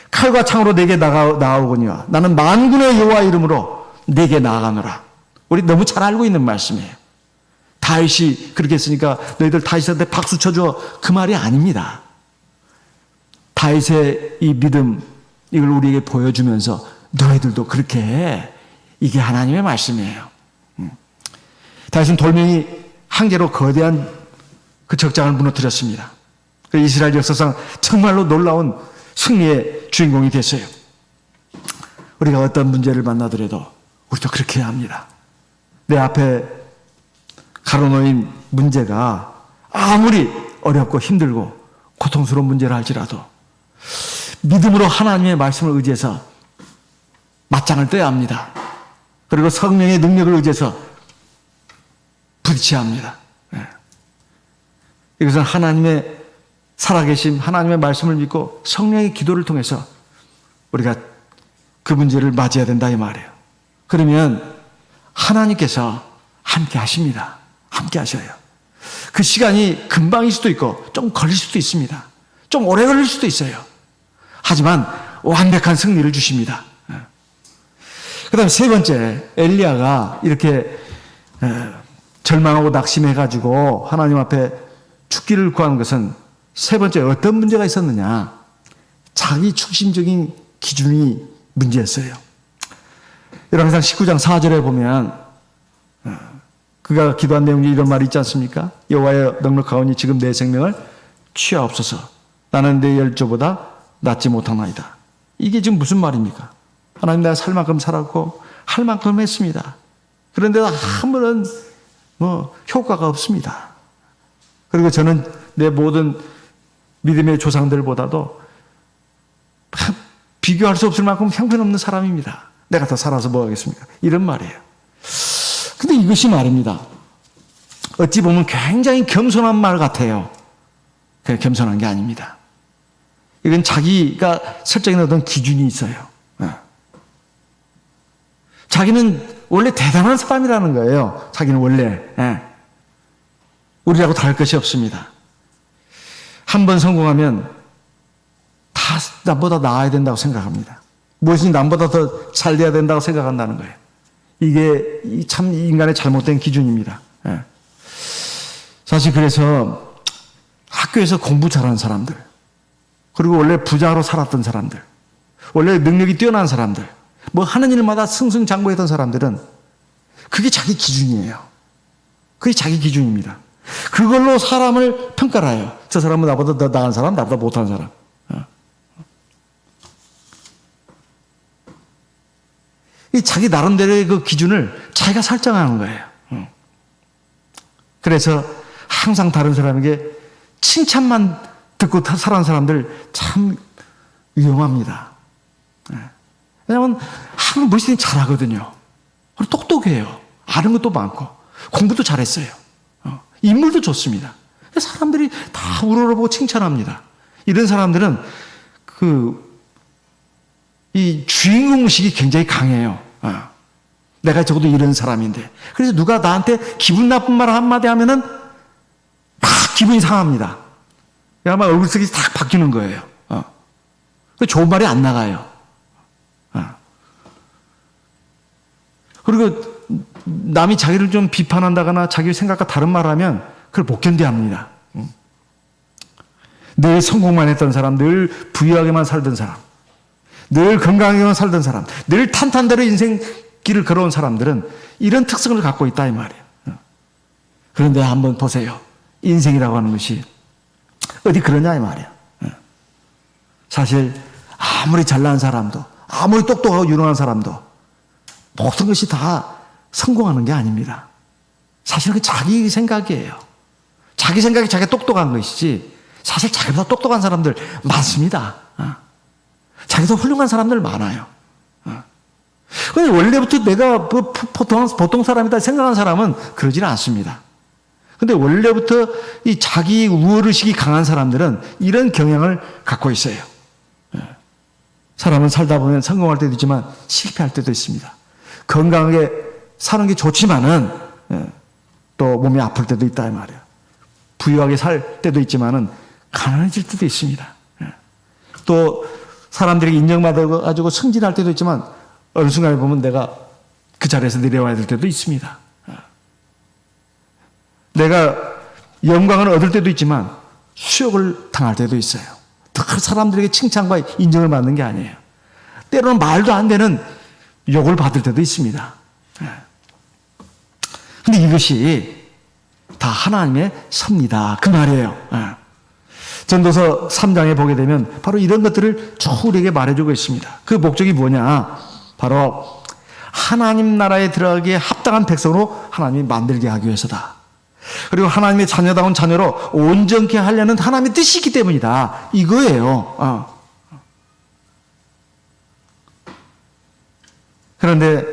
칼과 창으로 내게 나아오거니와 나는 만군의 여호와 이름으로 내게 나아가노라. 우리 너무 잘 알고 있는 말씀이에요. 다윗이 그렇게 했으니까 너희들 다윗한테 박수 쳐줘. 그 말이 아닙니다. 다윗의 이 믿음, 이걸 우리에게 보여주면서 너희들도 그렇게 해. 이게 하나님의 말씀이에요. 다윗은 돌멩이 한 개로 거대한 그 적장을 무너뜨렸습니다. 그 이스라엘 역사상 정말로 놀라운 승리의 주인공이 됐어요. 우리가 어떤 문제를 만나더라도 우리도 그렇게 해야 합니다. 내 앞에 가로놓인 문제가 아무리 어렵고 힘들고 고통스러운 문제라 할지라도 믿음으로 하나님의 말씀을 의지해서 맞짱을 떠야 합니다. 그리고 성령의 능력을 의지해서 부딪혀야 합니다. 이것은 하나님의 살아계심, 하나님의 말씀을 믿고 성령의 기도를 통해서 우리가 그 문제를 맞이해야 된다 이 말이에요. 그러면 하나님께서 함께 하십니다. 함께 하셔요. 그 시간이 금방일 수도 있고 좀 걸릴 수도 있습니다. 좀 오래 걸릴 수도 있어요. 하지만 완벽한 승리를 주십니다. 그 다음에 세 번째, 엘리야가 이렇게 절망하고 낙심해가지고 하나님 앞에 죽기를 구하는 것은 세 번째 어떤 문제가 있었느냐. 자기 중심적인 기준이 문제였어요. 열왕기상 19장 4절에 보면 그가 기도한 내용이 이런 말이 있지 않습니까? 여호와여 넉넉하오니 지금 내 생명을 취하옵소서. 나는 내 열조보다 낫지 못하나이다. 이게 지금 무슨 말입니까? 하나님 내가 살 만큼 살았고 할 만큼 했습니다. 그런데 아무런 효과가 없습니다. 그리고 저는 내 모든 믿음의 조상들보다도 비교할 수 없을 만큼 형편없는 사람입니다. 내가 더 살아서 뭐 하겠습니까? 이런 말이에요. 근데 이것이 말입니다. 어찌 보면 굉장히 겸손한 말 같아요. 그냥 겸손한 게 아닙니다. 이건 자기가 설정해 놓은 기준이 있어요. 자기는 원래 대단한 사람이라는 거예요. 자기는 원래. 우리라고 다를 것이 없습니다. 한 번 성공하면 다 남보다 나아야 된다고 생각합니다. 무엇이 남보다 더 잘 돼야 된다고 생각한다는 거예요. 이게 참 인간의 잘못된 기준입니다. 사실 그래서 학교에서 공부 잘하는 사람들, 그리고 원래 부자로 살았던 사람들, 원래 능력이 뛰어난 사람들, 뭐 하는 일마다 승승장구했던 사람들은 그게 자기 기준이에요. 그게 자기 기준입니다. 그걸로 사람을 평가를 해요. 저 사람은 나보다 더 나은 사람, 나보다 못한 사람. 이 자기 나름대로의 그 기준을 자기가 설정하는 거예요. 그래서 항상 다른 사람에게 칭찬만 듣고 살아가는 사람들 참 위험합니다. 왜냐하면 하면 무엇이든 잘하거든요. 그리고 똑똑해요. 아는 것도 많고 공부도 잘했어요. 인물도 좋습니다. 사람들이 다 우러러보고 칭찬합니다. 이런 사람들은 이 주인공의식이 굉장히 강해요. 내가 적어도 이런 사람인데. 그래서 누가 나한테 기분 나쁜 말 한마디 하면은 막 기분이 상합니다. 아마 얼굴색이 딱 바뀌는 거예요. 좋은 말이 안 나가요. 그리고 남이 자기를 좀 비판한다거나 자기 생각과 다른 말을 하면 그걸 못 견뎌합니다. 늘 성공만 했던 사람, 늘 부유하게만 살던 사람, 늘 건강하게만 살던 사람, 늘 탄탄대로 인생 길을 걸어온 사람들은 이런 특성을 갖고 있다 이 말이에요. 그런데 한번 보세요. 인생이라고 하는 것이 어디 그러냐 이 말이에요. 사실 아무리 잘난 사람도, 아무리 똑똑하고 유능한 사람도 모든 것이 다 성공하는 게 아닙니다. 사실 그 자기 생각이에요. 자기 생각이 자기가 똑똑한 것이지 사실 자기보다 똑똑한 사람들 많습니다. 자기보다 훌륭한 사람들 많아요. 근데 원래부터 내가 보통 사람이다 생각하는 사람은 그러지는 않습니다. 근데 원래부터 이 자기 우월의식이 강한 사람들은 이런 경향을 갖고 있어요. 사람은 살다 보면 성공할 때도 있지만 실패할 때도 있습니다. 건강하게 사는 게 좋지만은 또 몸이 아플 때도 있다 이 말이에요. 부유하게 살 때도 있지만은 가난해질 때도 있습니다. 또 사람들에게 인정받아가지고 승진할 때도 있지만 어느 순간에 보면 내가 그 자리에서 내려와야 될 때도 있습니다. 내가 영광을 얻을 때도 있지만 수욕을 당할 때도 있어요. 그 사람들에게 칭찬과 인정을 받는 게 아니에요. 때로는 말도 안 되는 욕을 받을 때도 있습니다. 근데 이것이 다 하나님의 섭니다. 그 말이에요. 전도서 3장에 보게 되면 바로 이런 것들을 쭉 우리에게 말해주고 있습니다. 그 목적이 뭐냐? 바로 하나님 나라에 들어가기에 합당한 백성으로 하나님이 만들게 하기 위해서다. 그리고 하나님의 자녀다운 자녀로 온전케 하려는 하나님의 뜻이 있기 때문이다. 이거예요. 그런데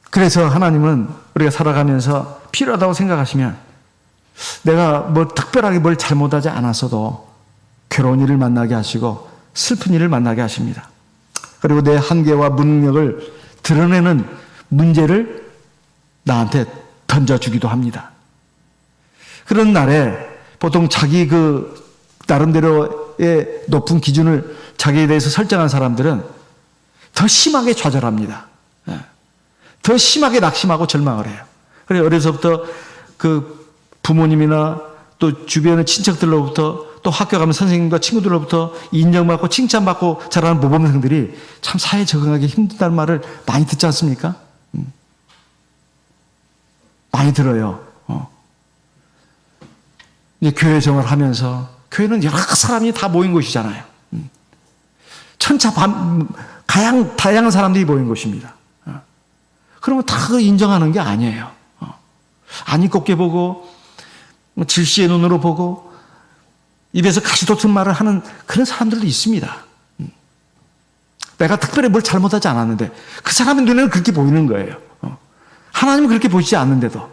그래서 하나님은 우리가 살아가면서 필요하다고 생각하시면 내가 뭐 특별하게 뭘 잘못하지 않았어도 괴로운 일을 만나게 하시고 슬픈 일을 만나게 하십니다. 그리고 내 한계와 무능력을 드러내는 문제를 나한테 던져주기도 합니다. 그런 날에 보통 자기 그 나름대로의 높은 기준을 자기에 대해서 설정한 사람들은 더 심하게 좌절합니다. 더 심하게 낙심하고 절망을 해요. 그래서 어려서부터 그 부모님이나 또 주변의 친척들로부터 또 학교 가면 선생님과 친구들로부터 인정받고 칭찬받고 자라는 모범생들이 참 사회에 적응하기 힘들다는 말을 많이 듣지 않습니까? 많이 들어요. 이제 교회 생활을 하면서 교회는 여러 사람이 다 모인 곳이잖아요. 다양한 사람들이 모인 곳입니다. 그러면 다 그걸 인정하는 게 아니에요. 아니 곱게 보고 질시의 눈으로 보고 입에서 가시 돋은 말을 하는 그런 사람들도 있습니다. 내가 특별히 뭘 잘못하지 않았는데 그 사람의 눈에는 그렇게 보이는 거예요. 하나님은 그렇게 보시지 않는데도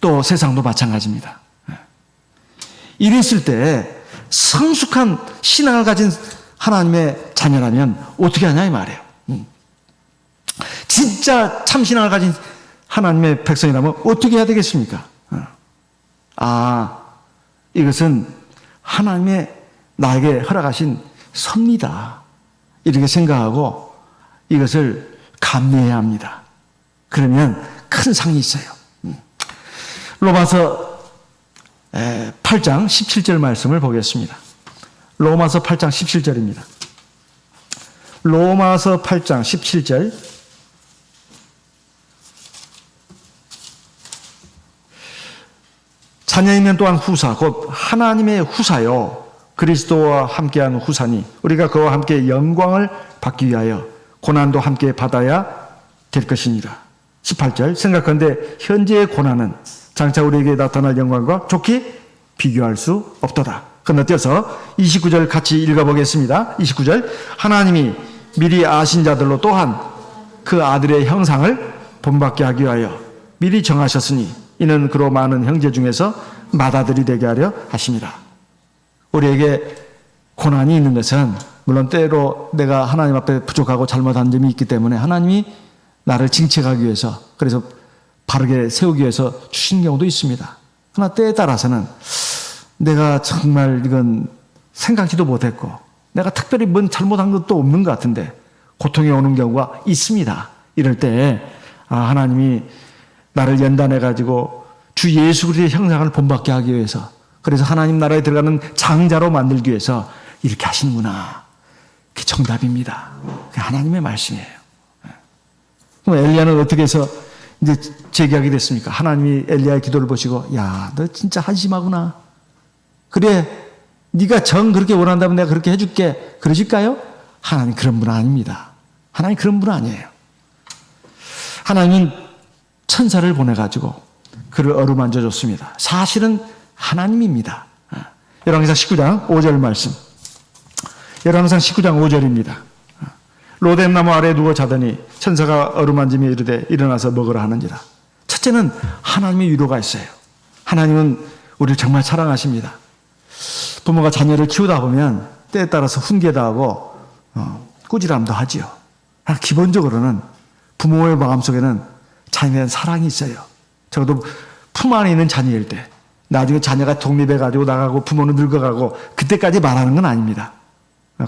또 세상도 마찬가지입니다. 이랬을 때 성숙한 신앙을 가진 하나님의 자녀라면 어떻게 하냐 이 말이에요. 진짜 참신앙을 가진 하나님의 백성이라면 어떻게 해야 되겠습니까? 이것은 하나님의 나에게 허락하신 섭니다. 이렇게 생각하고 이것을 감내해야 합니다. 그러면 큰 상이 있어요. 로마서 8장 17절 말씀을 보겠습니다. 로마서 8장 17절입니다. 로마서 8장 17절 자녀이면 또한 후사 곧 하나님의 후사요 그리스도와 함께한 후사니 우리가 그와 함께 영광을 받기 위하여 고난도 함께 받아야 될 것이니라. 18절 생각한데 현재의 고난은 장차 우리에게 나타날 영광과 좋게 비교할 수 없도다. 건너뛰어서 29절 같이 읽어보겠습니다. 29절 하나님이 미리 아신 자들로 또한 그 아들의 형상을 본받게 하기 위하여 미리 정하셨으니 이는 그로 많은 형제 중에서 맏아들이 되게 하려 하심이라. 우리에게 고난이 있는 것은 물론 때로 내가 하나님 앞에 부족하고 잘못한 점이 있기 때문에 하나님이 나를 징책하기 위해서 그래서 바르게 세우기 위해서 주신 경우도 있습니다. 그러나 때에 따라서는 내가 정말 이건 생각지도 못했고 내가 특별히 뭔 잘못한 것도 없는 것 같은데 고통이 오는 경우가 있습니다. 이럴 때 하나님이 나를 연단해가지고 주 예수 그리스도의 형상을 본받게 하기 위해서, 그래서 하나님 나라에 들어가는 장자로 만들기 위해서 이렇게 하시는구나. 그게 정답입니다. 그게 하나님의 말씀이에요. 그럼 엘리야는 어떻게 해서 이제 제기하게 됐습니까? 하나님이 엘리야의 기도를 보시고, 야, 너 진짜 한심하구나. 그래, 네가 정 그렇게 원한다면 내가 그렇게 해줄게. 그러실까요? 하나님 그런 분 아닙니다. 하나님 그런 분 아니에요. 하나님은 천사를 보내가지고 그를 어루만져 줬습니다. 사실은 하나님입니다. 열왕기상 19장 5절 말씀. 열왕기상 19장 5절입니다. 로뎀나무 아래에 누워 자더니 천사가 어루만지며 이르되 일어나서 먹으라 하는지라. 첫째는 하나님의 위로가 있어요. 하나님은 우리를 정말 사랑하십니다. 부모가 자녀를 키우다 보면 때에 따라서 훈계도 하고 꾸지람도 하지요. 기본적으로는 부모의 마음속에는 자녀에 대한 사랑이 있어요. 적어도 품 안에 있는 자녀일 때, 나중에 자녀가 독립해가지고 나가고 부모는 늙어가고 그때까지 말하는 건 아닙니다.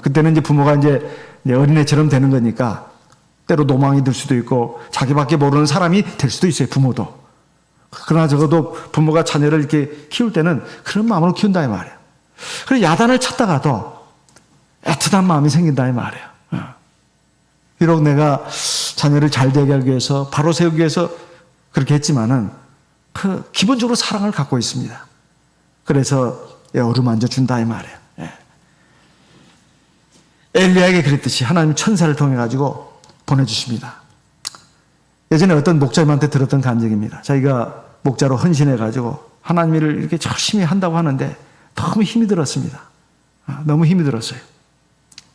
그때는 이제 부모가 이제 어린애처럼 되는 거니까 때로 노망이 들 수도 있고 자기밖에 모르는 사람이 될 수도 있어요, 부모도. 그러나 적어도 부모가 자녀를 이렇게 키울 때는 그런 마음으로 키운다 이 말이에요. 그래서 야단을 찾다가도 애틋한 마음이 생긴다 이 말이에요. 비록 내가 자녀를 잘 되게 하기 위해서 바로 세우기 위해서 그렇게 했지만은 그 기본적으로 사랑을 갖고 있습니다. 그래서 어루만져 준다 이 말이에요. 엘리야에게 그랬듯이 하나님 천사를 통해 가지고 보내주십니다. 예전에 어떤 목자님한테 들었던 간증입니다. 자기가 목자로 헌신해 가지고 하나님 일을 이렇게 열심히 한다고 하는데 너무 힘이 들었습니다. 너무 힘이 들었어요.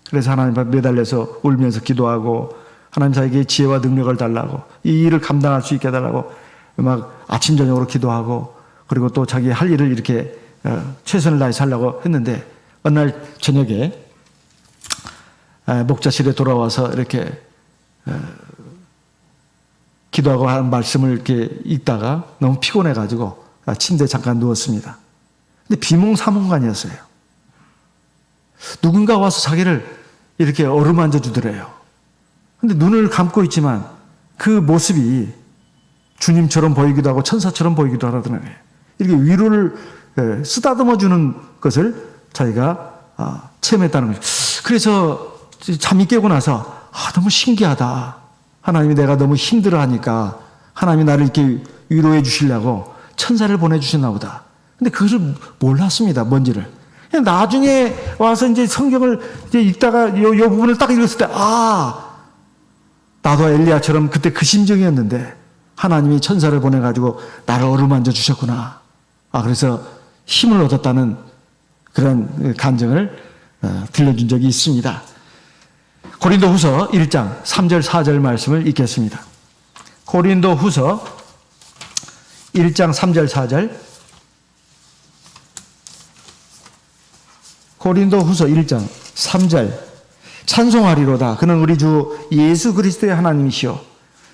그래서 하나님 앞에 매달려서 울면서 기도하고 하나님 자기에게 지혜와 능력을 달라고, 이 일을 감당할 수 있게 해달라고 막 아침 저녁으로 기도하고, 그리고 또 자기 할 일을 이렇게 최선을 다해서 하려고 했는데 어느 날 저녁에 목자실에 돌아와서 이렇게 기도하고 한 말씀을 이렇게 읽다가 너무 피곤해가지고 침대에 잠깐 누웠습니다. 근데 비몽사몽간이었어요. 누군가 와서 자기를 이렇게 어루만져 주더래요. 근데 눈을 감고 있지만 그 모습이 주님처럼 보이기도 하고 천사처럼 보이기도 하더라고요. 이렇게 위로를 쓰다듬어 주는 것을 자기가 체험했다는 거죠. 그래서 잠이 깨고 나서 너무 신기하다. 하나님이 내가 너무 힘들어하니까 하나님이 나를 이렇게 위로해 주시려고 천사를 보내주셨나 보다. 근데 그것을 몰랐습니다, 뭔지를. 나중에 와서 이제 성경을 이제 읽다가 요 부분을 딱 읽었을 때, 나도 엘리야처럼 그때 그 심정이었는데 하나님이 천사를 보내가지고 나를 어루만져 주셨구나. 그래서 힘을 얻었다는 그런 간증을 들려준 적이 있습니다. 고린도후서 1장 3절 4절 말씀을 읽겠습니다. 고린도후서 1장 3절 4절. 고린도후서 1장 3절. 찬송하리로다. 그는 우리 주 예수 그리스도의 하나님이시요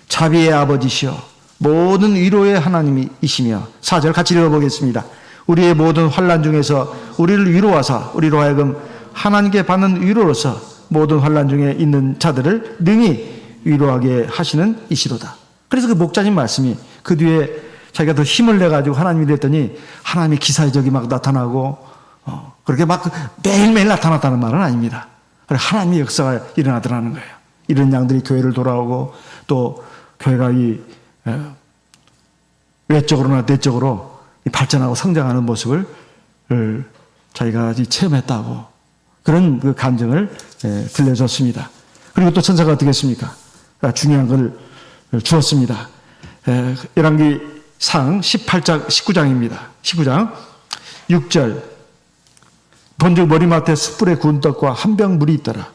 자비의 아버지시요 모든 위로의 하나님이시며. 4절 같이 읽어보겠습니다. 우리의 모든 환난 중에서 우리를 위로하사 우리로 하여금 하나님께 받는 위로로서 모든 환난 중에 있는 자들을 능히 위로하게 하시는 이시로다. 그래서 그 목자님 말씀이 그 뒤에 자기가 더 힘을 내가지고 하나님이 됐더니 하나님의 기사적이 막 나타나고 그렇게 막 매일매일 나타났다는 말은 아닙니다. 하나님의 역사가 일어나더라는 거예요. 이런 양들이 교회를 돌아오고 또 교회가 이 외적으로나 내적으로 발전하고 성장하는 모습을 자기가 체험했다고 그런 그 간증을 들려줬습니다. 그리고 또 천사가 어떻게 했습니까? 중요한 걸 주었습니다. 열왕기상 18장 19장입니다. 19장 6절. 본즉 머리맡에 숯불에 구운 떡과 한 병 물이 있더라.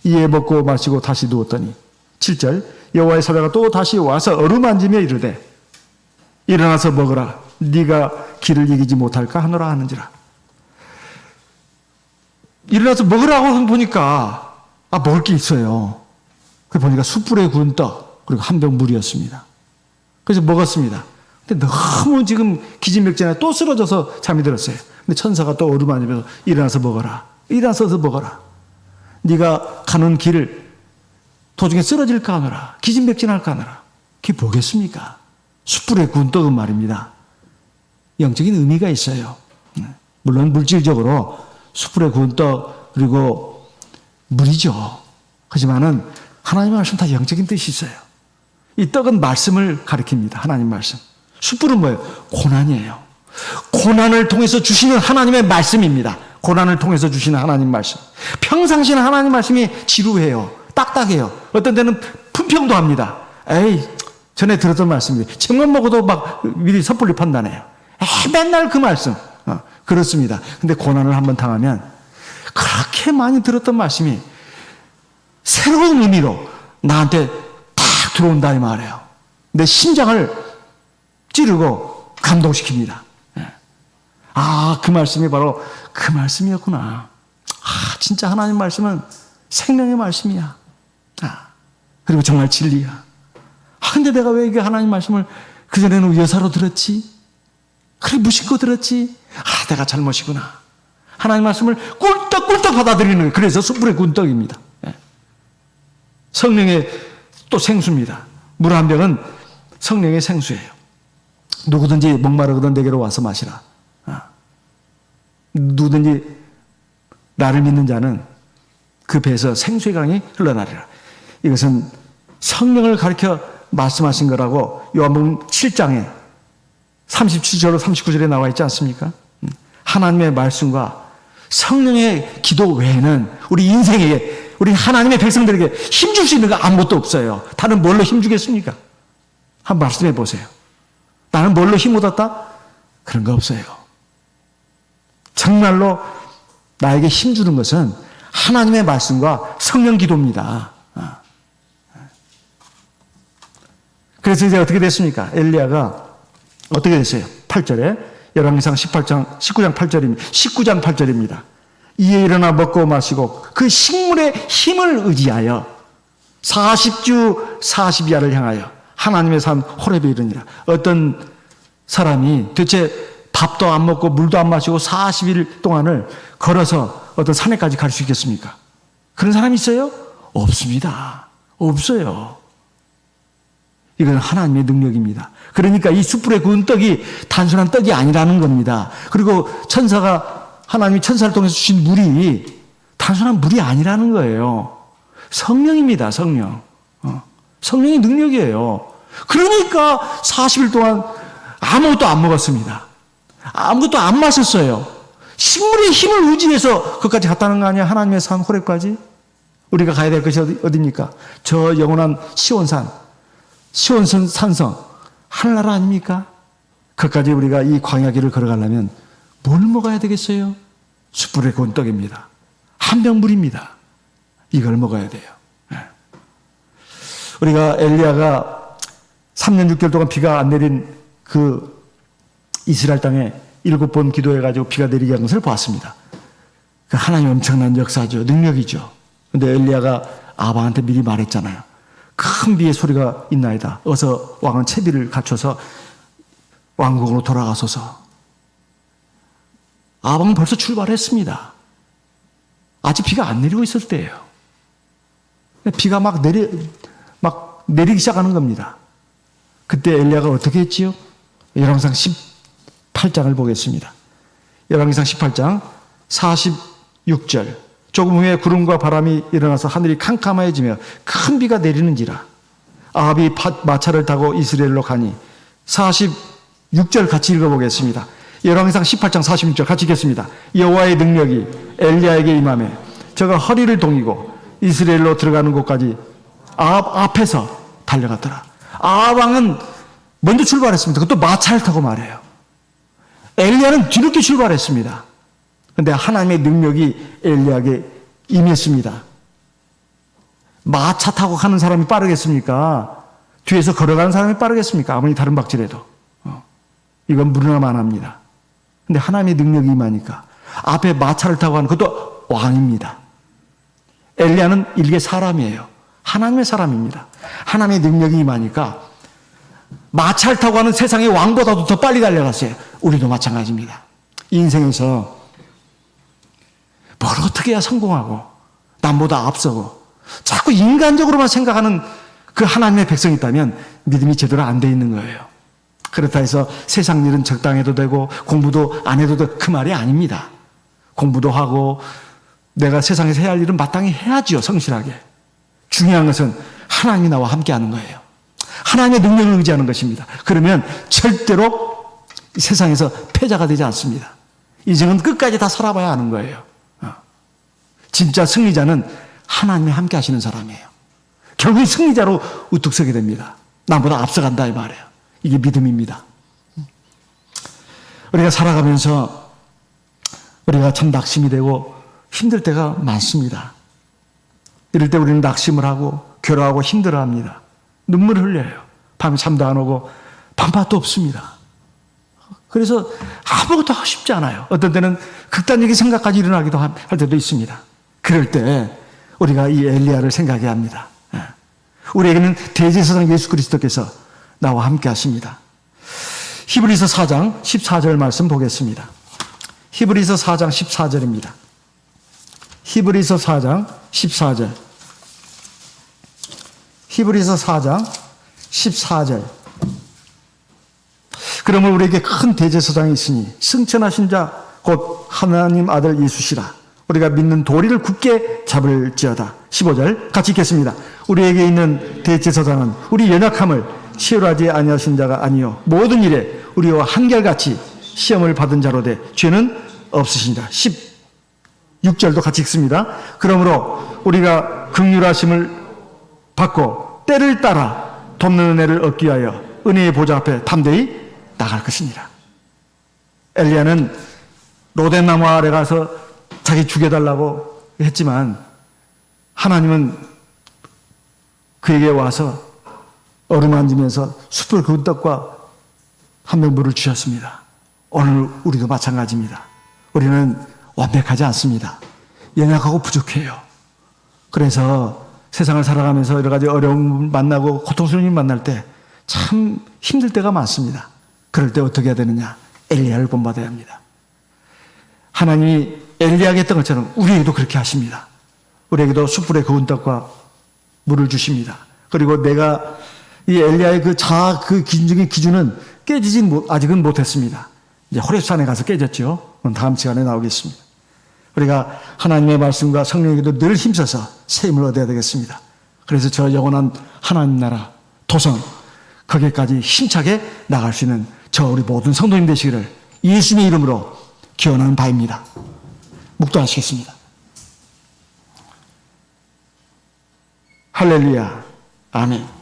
이에 먹고 마시고 다시 누웠더니 7절. 여호와의 사자가 또 다시 와서 어루만지며 이르되 일어나서 먹으라. 네가 기를 이기지 못할까 하노라 하는지라. 일어나서 먹으라고 보니까 먹을 게 있어요. 그래서 보니까 숯불에 구운 떡 그리고 한 병 물이었습니다. 그래서 먹었습니다. 근데 너무 지금 기진맥진해 또 쓰러져서 잠이 들었어요. 근데 천사가 또 어루만지면서 일어나서 먹어라. 일어나서 먹어라. 네가 가는 길을 도중에 쓰러질까 하느라 기진맥진할까 하느라 그게 뭐겠습니까? 숯불에 구운 떡은 말입니다. 영적인 의미가 있어요. 물론 물질적으로 숯불에 구운 떡 그리고 물이죠. 하지만은 하나님의 말씀 다 영적인 뜻이 있어요. 이 떡은 말씀을 가리킵니다. 하나님 말씀. 숯불은 뭐예요? 고난이에요. 고난을 통해서 주시는 하나님의 말씀입니다. 고난을 통해서 주시는 하나님 말씀. 평상시는 하나님 말씀이 지루해요. 딱딱해요. 어떤 때는 품평도 합니다. 에이, 전에 들었던 말씀인데 정말 먹어도 막 미리 섣불리 판단해요. 에이, 맨날 그 말씀. 그렇습니다. 근데 고난을 한번 당하면 그렇게 많이 들었던 말씀이 새로운 의미로 나한테 탁 들어온다 이 말이에요. 내 심장을 찌르고 감동시킵니다. 아, 그 말씀이 바로 그 말씀이었구나. 아, 진짜 하나님 말씀은 생명의 말씀이야. 아, 그리고 정말 진리야. 아, 근데 내가 왜 이게 하나님 말씀을 그전에는 여사로 들었지? 그래, 무심코 들었지? 아, 내가 잘못이구나. 하나님 말씀을 꿀떡꿀떡 받아들이는 거예요. 그래서 숯불의 구운 떡입니다. 성령의 또 생수입니다. 물 한 병은 성령의 생수예요. 누구든지 목마르거든 내게로 와서 마시라. 누구든지 나를 믿는 자는 그 배에서 생수의 강이 흘러나리라. 이것은 성령을 가리켜 말씀하신 거라고 요한복음 7장에 37절로 39절에 나와 있지 않습니까? 하나님의 말씀과 성령의 기도 외에는 우리 인생에 우리 하나님의 백성들에게 힘줄 수 있는 거 아무것도 없어요. 다른 뭘로 힘주겠습니까? 한번 말씀해 보세요. 나는 뭘로 힘 얻었다? 그런 거 없어요. 정말로 나에게 힘주는 것은 하나님의 말씀과 성령 기도입니다. 그래서 이제 어떻게 됐습니까? 엘리야가 어떻게 됐어요? 8절에 열왕기상 19장 8절입니다. 이에 일어나 먹고 마시고 그 식물의 힘을 의지하여 40주 40야를 향하여 하나님의 산 호렙에 이르니라. 어떤 사람이 대체 밥도 안 먹고 물도 안 마시고 40일 동안을 걸어서 어떤 산에까지 갈 수 있겠습니까? 그런 사람이 있어요? 없습니다. 없어요. 이건 하나님의 능력입니다. 그러니까 이 숯불에 구운 떡이 단순한 떡이 아니라는 겁니다. 그리고 하나님이 천사를 통해서 주신 물이 단순한 물이 아니라는 거예요. 성령입니다. 성령. 성령의 능력이에요. 그러니까 40일 동안 아무것도 안 먹었습니다. 아무것도 안 마셨어요. 식물의 힘을 의지해서 그것까지 갔다는 거 아니야? 하나님의 산 호렙까지? 우리가 가야 될 것이 어디입니까? 저 영원한 시온산, 시온산 산성, 하늘나라 아닙니까? 그까지 우리가 이 광야길을 걸어가려면 뭘 먹어야 되겠어요? 숯불에 구운 떡입니다. 한 병 물입니다. 이걸 먹어야 돼요. 우리가 엘리야가 3년 6개월 동안 비가 안 내린 그 이스라엘 땅에 7번 기도해가지고 비가 내리게 한 것을 보았습니다. 하나님의 엄청난 역사죠. 능력이죠. 근데 엘리야가 아방한테 미리 말했잖아요. 큰 비의 소리가 있나이다. 어서 왕은 채비를 갖춰서 왕국으로 돌아가소서. 아방은 벌써 출발했습니다. 아직 비가 안 내리고 있을 때예요. 비가 막 내리기 시작하는 겁니다. 그때 엘리야가 어떻게 했지요? 열왕기상 18장을 보겠습니다. 열왕기상 18장 46절. 조금 후에 구름과 바람이 일어나서 하늘이 캄캄해지며 큰 비가 내리는지라. 아합이 마차를 타고 이스라엘로 가니 46절 같이 읽어보겠습니다. 열왕기상 18장 46절 같이 읽겠습니다. 여호와의 능력이 엘리야에게 임하매 저가 허리를 동이고 이스라엘로 들어가는 곳까지 아합 앞에서 달려갔더라. 아합 왕은 먼저 출발했습니다. 그것도 마차를 타고 말해요. 엘리야는 뒤늦게 출발했습니다. 그런데 하나님의 능력이 엘리야에게 임했습니다. 마차 타고 가는 사람이 빠르겠습니까? 뒤에서 걸어가는 사람이 빠르겠습니까? 아무리 다른 박질해도. 이건 무능하면 안 합니다. 근데 하나님의 능력이 임하니까 앞에 마차를 타고 가는 그것도 왕입니다. 엘리야는 일개 사람이에요. 하나님의 사람입니다. 하나님의 능력이 임하니까 마차를 타고 가는 세상의 왕보다도 더 빨리 달려갔어요. 우리도 마찬가지입니다. 인생에서 뭘 어떻게 해야 성공하고 남보다 앞서고 자꾸 인간적으로만 생각하는 그 하나님의 백성이 있다면 믿음이 제대로 안 돼 있는 거예요. 그렇다 해서 세상 일은 적당해도 되고 공부도 안 해도 되고 그 말이 아닙니다. 공부도 하고 내가 세상에서 해야 할 일은 마땅히 해야지요. 성실하게. 중요한 것은 하나님이 나와 함께하는 거예요. 하나님의 능력을 의지하는 것입니다. 그러면 절대로 세상에서 패자가 되지 않습니다. 인생은 끝까지 다 살아봐야 하는 거예요. 진짜 승리자는 하나님이 함께 하시는 사람이에요. 결국 승리자로 우뚝 서게 됩니다. 남보다 앞서간다 이 말이에요. 이게 믿음입니다. 우리가 살아가면서 우리가 참 낙심이 되고 힘들 때가 많습니다. 이럴 때 우리는 낙심을 하고 괴로워하고 힘들어합니다. 눈물을 흘려요. 밤에 잠도 안 오고 밤낮도 없습니다. 그래서 아무것도 하고 싶지 않아요. 어떤 때는 극단적인 생각까지 일어나기도 할 때도 있습니다. 그럴 때 우리가 이 엘리야를 생각해야 합니다. 우리에게는 대제사장 예수 그리스도께서 나와 함께 하십니다. 히브리서 4장 14절 말씀 보겠습니다. 히브리서 4장 14절입니다. 히브리서 4장 14절. 히브리서 4장 14절. 그러면 우리에게 큰 대제사장이 있으니 승천하신 자 곧 하나님 아들 예수시라. 우리가 믿는 도리를 굳게 잡을지어다. 15절 같이 읽겠습니다. 우리에게 있는 대제사장은 우리 연약함을 치유하지 아니하신 자가 아니요 모든 일에 우리와 한결같이 시험을 받은 자로 돼 죄는 없으신다. 16절도 같이 읽습니다. 그러므로 우리가 긍휼하심을 받고 때를 따라 돕는 은혜를 얻기 위하여 은혜의 보좌 앞에 담대히 나갈 것이니라. 엘리야는 로뎀나무 아래 가서 자기 죽여달라고 했지만 하나님은 그에게 와서 어루만지면서 숯불 그은 떡과 한 병 물을 주셨습니다. 오늘 우리도 마찬가지입니다. 우리는 완벽하지 않습니다. 연약하고 부족해요. 그래서 세상을 살아가면서 여러 가지 어려움을 만나고 고통스러운 일 만날 때 참 힘들 때가 많습니다. 그럴 때 어떻게 해야 되느냐? 엘리야를 본받아야 합니다. 하나님이 엘리야에게 했던 것처럼 우리에게도 그렇게 하십니다. 우리에게도 숯불에 구운 떡과 물을 주십니다. 그리고 내가 이 엘리야의 그 기준적인 기준은 아직은 못했습니다. 이제 호렙산에 가서 깨졌죠. 다음 시간에 나오겠습니다. 우리가 하나님의 말씀과 성령에게도 늘 힘써서 새 힘을 얻어야 되겠습니다. 그래서 저 영원한 하나님 나라 도성 거기까지 힘차게 나갈 수 있는 저 우리 모든 성도님 되시기를 예수님의 이름으로 기원하는 바입니다. 묵도하시겠습니다. 할렐루야. 아멘.